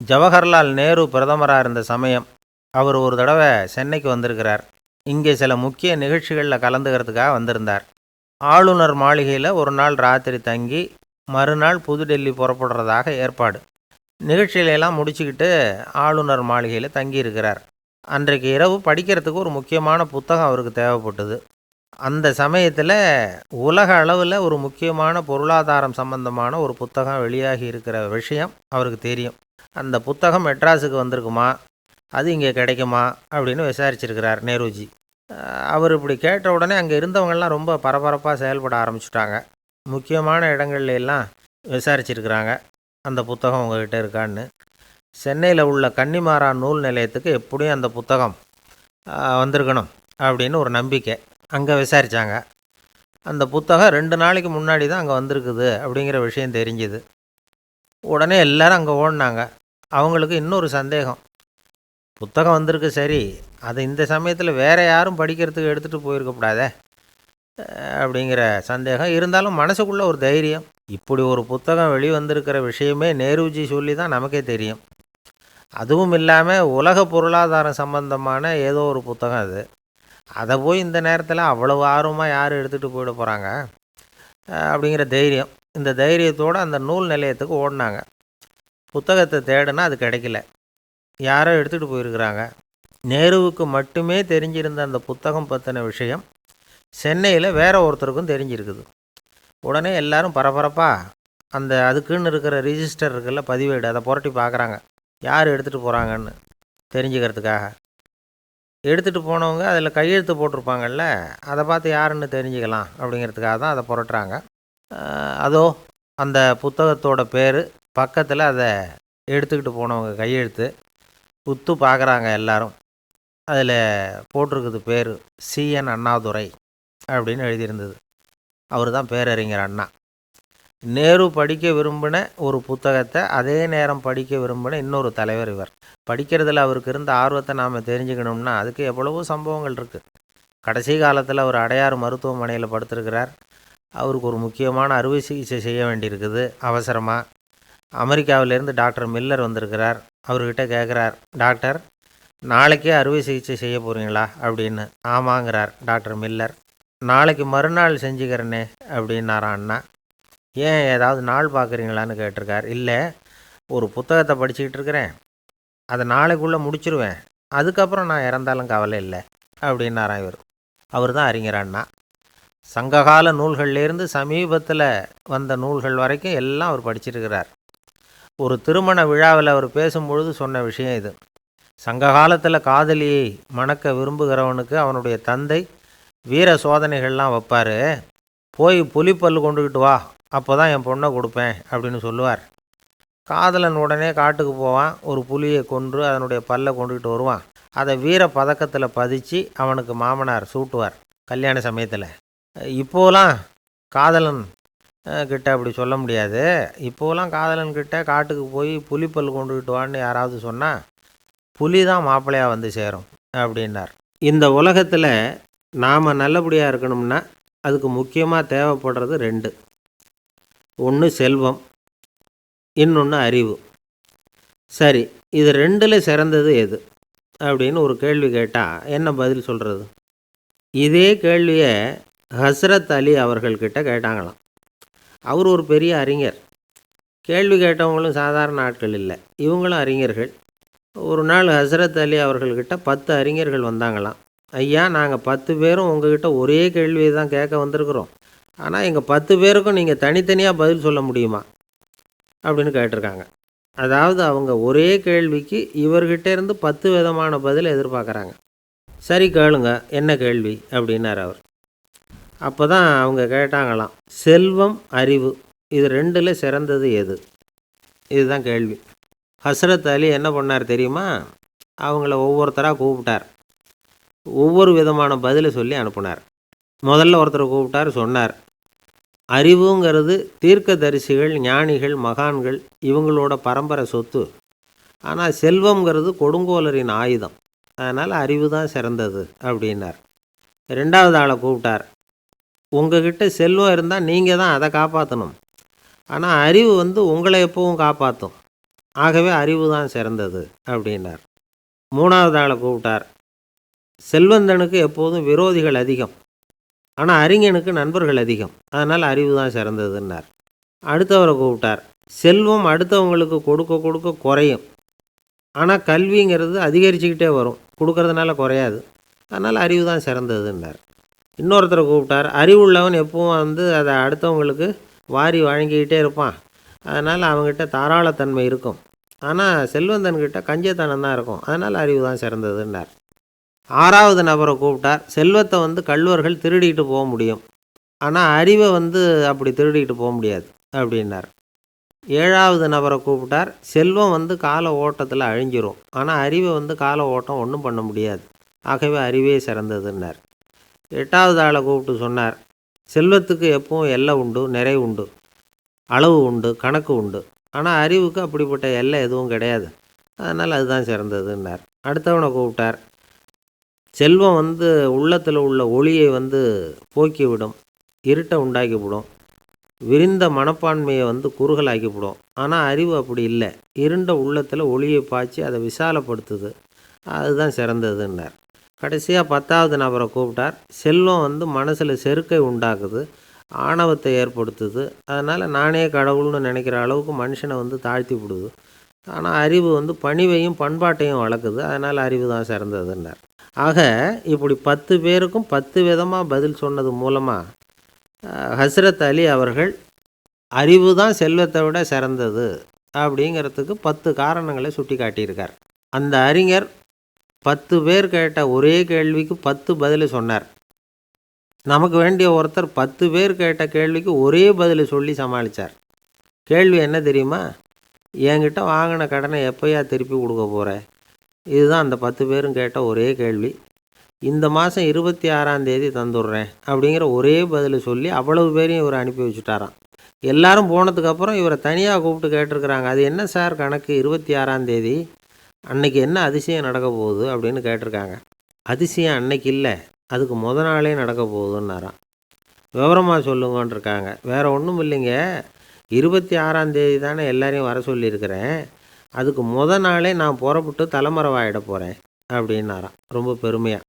ஜவஹர்லால் நேரு பிரதமராக இருந்த சமயம் அவர் ஒரு தடவை சென்னைக்கு வந்திருக்கிறார். இங்கே சில முக்கிய நிகழ்ச்சிகளில் கலந்துக்கிறதுக்காக வந்திருந்தார். ஆளுநர் மாளிகையில் ஒரு நாள் ராத்திரி தங்கி மறுநாள் புதுடெல்லி புறப்படுறதாக ஏற்பாடு. நிகழ்ச்சியிலெல்லாம் முடிச்சுக்கிட்டு ஆளுநர் மாளிகையில் தங்கியிருக்கிறார். அன்றைக்கு இரவு படிக்கிறதுக்கு ஒரு முக்கியமான புத்தகம் அவருக்கு தேவைப்பட்டது. அந்த சமயத்தில் உலக அளவில் ஒரு முக்கியமான பொருளாதாரம் சம்பந்தமான ஒரு புத்தகம் வெளியாகி இருக்கிற விஷயம் அவருக்கு தெரியும். அந்த புத்தகம் மெட்ராஸுக்கு வந்திருக்குமா, அது இங்கே கிடைக்குமா அப்படின்னு விசாரிச்சிருக்கிறார் நேருஜி. அவர் இப்படி கேட்ட உடனே அங்கே இருந்தவங்கள்லாம் ரொம்ப பரபரப்பாக செயல்பட ஆரம்பிச்சுட்டாங்க. முக்கியமான இடங்கள்ல எல்லாம் விசாரிச்சிருக்கிறாங்க அந்த புத்தகம் உங்கள்கிட்ட இருக்கான்னு. சென்னையில் உள்ள கன்னிமாரா நூல் நிலையத்துக்கு எப்படியும் அந்த புத்தகம் வந்திருக்கணும் அப்படின்னு ஒரு நம்பிக்கை. அங்கே விசாரித்தாங்க. அந்த புத்தகம் 2 நாளைக்கு முன்னாடி தான் அங்கே வந்திருக்குது அப்படிங்கிற விஷயம் தெரிஞ்சுது. உடனே எல்லோரும் அங்கே ஓடினாங்க. அவங்களுக்கு இன்னொரு சந்தேகம். புத்தகம் வந்திருக்கு சரி, அது இந்த சமயத்தில் வேறு யாரும் படிக்கிறதுக்கு எடுத்துகிட்டு போயிருக்கக்கூடாதே அப்படிங்கிற சந்தேகம் இருந்தாலும் மனசுக்குள்ளே ஒரு தைரியம். இப்படி ஒரு புத்தகம் வெளிவந்திருக்கிற விஷயமே நேருஜி சொல்லி தான் நமக்கே தெரியும். அதுவும் இல்லாமல் உலக பொருளாதாரம் சம்பந்தமான ஏதோ ஒரு புத்தகம் அது. அதை போய் இந்த நேரத்தில் அவ்வளவு ஆர்வமாக யார் எடுத்துகிட்டு போயிட போகிறாங்க அப்படிங்கிற தைரியம். இந்த தைரியத்தோடு அந்த நூல் நிலையத்துக்கு ஓடினாங்க. புத்தகத்தை தேடுனா அது கிடைக்கல, யாரோ எடுத்துகிட்டு போயிருக்கிறாங்க. நேருவுக்கு மட்டுமே தெரிஞ்சிருந்த அந்த புத்தகம் பற்றின விஷயம் சென்னையில் வேற ஒருத்தருக்கும் தெரிஞ்சிருக்குது. உடனே எல்லாரும் பரபரப்பாக அந்த அதுக்குன்னு இருக்கிற ரிஜிஸ்டர் இருக்குல்ல, பதிவேடு, அதை புரட்டி பார்க்குறாங்க யார் எடுத்துகிட்டு போகிறாங்கன்னு தெரிஞ்சுக்கிறதுக்காக. எடுத்துகிட்டு போனவங்க அதில் கையெழுத்து போட்டிருப்பாங்கல்ல, அதை பார்த்து யாருன்னு தெரிஞ்சுக்கலாம் அப்படிங்கிறதுக்காக தான் அதை புரட்டுறாங்க. அதோ அந்த புத்தகத்தோட பேர் பக்கத்தில் அதை எடுத்துக்கிட்டு போனவங்க கையெழுத்து உத்து பார்க்குறாங்க எல்லாரும். அதில் போட்டிருக்குது பேர் CN அண்ணாதுரை அப்படின்னு எழுதியிருந்தது. அவர் தான் பேரறிஞர் அண்ணா. நேரு படிக்க விரும்பின ஒரு புத்தகத்தை அதே நேரம் படிக்க விரும்பின இன்னொரு தலைவர் இவர். படிக்கிறதுல அவருக்கு இருந்த ஆர்வத்தை நாம் தெரிஞ்சுக்கணும்னா அதுக்கு எவ்வளவோ சம்பவங்கள் இருக்குது. கடைசி காலத்தில் அவர் அடையாறு மருத்துவமனையில் படுத்திருக்கிறார். அவருக்கு ஒரு முக்கியமான அறுவை சிகிச்சை செய்ய வேண்டியிருக்குது அவசரமாக. அமெரிக்காவிலேருந்து டாக்டர் மில்லர் வந்திருக்கிறார். அவர்கிட்ட கேட்குறார், டாக்டர் நாளைக்கே அறுவை சிகிச்சை செய்ய போகிறீங்களா அப்படின்னு. ஆமாங்கிறார் டாக்டர் மில்லர். நாளைக்கு மறுநாள் செஞ்சுக்கிறேனே அப்படின்னாரான் அண்ணா. ஏன் ஏதாவது நாள் பார்க்குறீங்களான்னு கேட்டிருக்கார். இல்லை, ஒரு புத்தகத்தை படிச்சுக்கிட்டு இருக்கிறேன், அதை நாளைக்குள்ளே முடிச்சிருவேன், அதுக்கப்புறம் நான் இறந்தாலும் கவலை இல்லை அப்படின்னாராம் இவர். அவர் தான் அறிஞர் அண்ணா. சங்ககால நூல்கள்லேருந்து சமீபத்தில் வந்த நூல்கள் வரைக்கும் எல்லாம் அவர் படிச்சிருக்கிறார். ஒரு திருமண விழாவில் அவர் பேசும்பொழுது சொன்ன விஷயம் இது. சங்க காலத்தில் காதலியை மணக்க விரும்புகிறவனுக்கு அவனுடைய தந்தை வீர சோதனைகள்லாம் வைப்பார். போய் புலிப்பல் கொண்டுக்கிட்டு வா, அப்போ தான் என் பொண்ணை கொடுப்பேன் அப்படின்னு சொல்லுவார். காதலன் உடனே காட்டுக்கு போவான், ஒரு புலியை கொன்று அதனுடைய பல்லை கொண்டுக்கிட்டு வருவான். அதை வீர பதக்கத்தில் பதிச்சு அவனுக்கு மாமனார் சூட்டுவார் கல்யாண சமயத்தில். இப்போலாம் காதலன் கிட்ட அப்படி சொல்ல முடியாது. இப்போலாம் காதலன்கிட்ட காட்டுக்கு போய் புலிப்பல் கொண்டுக்கிட்டு வான்னு யாராவது சொன்னால் புலி தான் மாப்பிள்ளையாக வந்து சேரும் அப்படின்னார். இந்த உலகத்தில் நாம் நல்லபடியாக இருக்கணும்னா அதுக்கு முக்கியமாக தேவைப்படுறது 2. ஒன்று செல்வம், இன்னொன்று அறிவு. சரி, இது 2ல் சிறந்தது எது அப்படின்னு ஒரு கேள்வி கேட்டால் என்ன பதில் சொல்கிறது? இதே கேள்வியை ஹஸ்ரத் அலி அவர்கள்கிட்ட கேட்டாங்களாம். அவர் ஒரு பெரிய அறிஞர். கேள்வி கேட்டவங்களும் சாதாரண ஆட்கள் இல்லை, இவங்களும் அறிஞர்கள். ஒரு நாள் ஹஸ்ரத் அலி அவர்கள்கிட்ட 10 அறிஞர்கள் வந்தாங்களாம். ஐயா, நாங்கள் 10 பேரும் உங்ககிட்ட ஒரே கேள்வியை தான் கேட்க வந்திருக்கிறோம், ஆனால் எங்கள் 10 பேருக்கும் நீங்கள் தனித்தனியாக பதில் சொல்ல முடியுமா அப்படின்னு கேட்டிருக்காங்க. அதாவது அவங்க ஒரே கேள்விக்கு இவர்கிட்ட இருந்து 10 விதமான பதில் எதிர்பார்க்குறாங்க. சரி கேளுங்க, என்ன கேள்வி அப்படின்னார் அவர். அப்போ தான் அவங்க கேட்டாங்களாம், செல்வம் அறிவு இது 2ல் சிறந்தது எது? இதுதான் கேள்வி. ஹஸ்ரத் அலி என்ன பண்ணார் தெரியுமா? அவங்கள ஒவ்வொருத்தராக கூப்பிட்டார், ஒவ்வொரு விதமான பதிலை சொல்லி அனுப்புனார். முதல்ல ஒருத்தரை கூப்பிட்டார், சொன்னார், அறிவுங்கிறது தீர்க்கதரிசிகள், ஞானிகள், மகான்கள் இவங்களோட பரம்பரை சொத்து. ஆனால் செல்வங்கிறது கொடுங்கோலரின் ஆயுதம், அதனால் அறிவு தான் சிறந்தது அப்படின்னார். 2வது ஆளை கூப்பிட்டார், உங்ககிட்ட செல்வம் இருந்தால் நீங்கள் தான் அதை காப்பாற்றணும், ஆனால் அறிவு உங்களை எப்பவும் காப்பாற்றும், ஆகவே அறிவு தான் சிறந்தது அப்படின்னார். 3வது ஆளை கூப்பிட்டார், செல்வந்தனுக்கு எப்போதும் விரோதிகள் அதிகம், ஆனால் அறிஞனுக்கு நண்பர்கள் அதிகம், அதனால் அறிவு தான் சிறந்ததுன்னார். அடுத்தவரை கூப்பிட்டார், செல்வம் அடுத்தவங்களுக்கு கொடுக்க கொடுக்க குறையும், ஆனால் கல்விங்கிறது அதிகரிச்சுக்கிட்டே வரும், கொடுக்கறதுனால குறையாது, அதனால் அறிவு தான் சிறந்ததுன்னார். இன்னொருத்தரை கூப்பிட்டார், அறிவுள்ளவன் எப்பவும் அதை அடுத்தவங்களுக்கு வாரி வழங்கிக்கிட்டே இருப்பான், அதனால் அவங்ககிட்ட தாராளத்தன்மை இருக்கும், ஆனால் செல்வந்தன்கிட்ட கஞ்சத்தனம் தான் இருக்கும், அதனால் அறிவு தான் சிறந்ததுன்னார். 6வது நபரை கூப்பிட்டார், செல்வத்தை கள்வர்கள் திருடிட்டு போக முடியும், ஆனால் அறிவை அப்படி திருடிட்டு போக முடியாது அப்படின்னார். 7வது நபரை கூப்பிட்டார், செல்வம் கால ஓட்டத்தில் அழிஞ்சிரும், ஆனால் அறிவை கால ஓட்டம் ஒன்றும் பண்ண முடியாது, ஆகவே அறிவே சிறந்ததுன்னார். 8வது ஆளை கூப்பிட்டு சொன்னார், செல்வத்துக்கு எப்பவும் எல்லை உண்டு, நிறை உண்டு, அளவு உண்டு, கணக்கு உண்டு, ஆனால் அறிவுக்கு அப்படிப்பட்ட எல்லை எதுவும் கிடையாது, அதனால் அதுதான் சிறந்ததுன்னார். அடுத்தவனை கூப்பிட்டார், செல்வம் உள்ளத்தில் உள்ள ஒளியை போக்கிவிடும், இருட்டை உண்டாக்கிவிடும், விரிந்த மனப்பான்மையை குறுகலாக்கிவிடும், ஆனால் அறிவு அப்படி இல்லை, இருண்ட உள்ளத்தில் ஒளியை பாய்ச்சி அதை விசாலப்படுத்துது, அதுதான் சிறந்ததுன்னார். கடைசியாக 10வது நபரை கூப்பிட்டார், செல்வம் மனசில் செருக்கை உண்டாக்குது, ஆணவத்தை ஏற்படுத்துது, அதனால் நானே கடவுள்னு நினைக்கிற அளவுக்கு மனுஷனை தாழ்த்தி விடுது, ஆனால் அறிவு பணிவையும் பண்பாட்டையும் வளர்க்குது, அதனால் அறிவு தான் சிறந்ததுன்னார். ஆக இப்படி 10 பேருக்கும் 10 விதமாக பதில் சொன்னது மூலமாக ஹஸ்ரத் அலி அவர்கள் அறிவு தான் செல்வத்தை விட சிறந்தது அப்படிங்கிறதுக்கு 10 காரணங்களை சுட்டி காட்டியிருக்கார். அந்த அறிஞர் 10 பேர் கேட்ட ஒரே கேள்விக்கு 10 பதில் சொன்னார். நமக்கு வேண்டிய ஒருத்தர் 10 பேர் கேட்ட கேள்விக்கு ஒரே பதில் சொல்லி சமாளித்தார். கேள்வி என்ன தெரியுமா? என்கிட்ட வாங்கின கடனை எப்போயா திருப்பி கொடுக்க போகிற? இதுதான் அந்த 10 பேரும் கேட்ட ஒரே கேள்வி. இந்த மாதம் 26ஆம் தேதி தந்துடுறேன் அப்படிங்கிற ஒரே பதில் சொல்லி அவ்வளவு பேரையும் இவர் அனுப்பி வச்சுட்டாராம். எல்லாரும் போனதுக்கப்புறம் இவரை தனியாக கூப்பிட்டு கேட்டிருக்கிறாங்க, அது என்ன சார் கணக்கு 26ஆம் தேதி, அன்னைக்கு என்ன அதிசயம் நடக்க போகுது அப்படின்னு கேட்டிருக்காங்க. அதிசயம் அன்னைக்கு இல்லை, அதுக்கு நாளே நடக்க போகுதுன்னாராம். விவரமாக சொல்லுங்கன்னு இருக்காங்க. வேறு ஒன்றும் இல்லைங்க, 26ஆம் தேதி தானே எல்லாரையும் வர சொல்லியிருக்கிறேன், அதுக்கு நாளே நான் புறப்பட்டு தலைமறைவாயிட போகிறேன் அப்படின்னாராம் ரொம்ப பெருமையாக.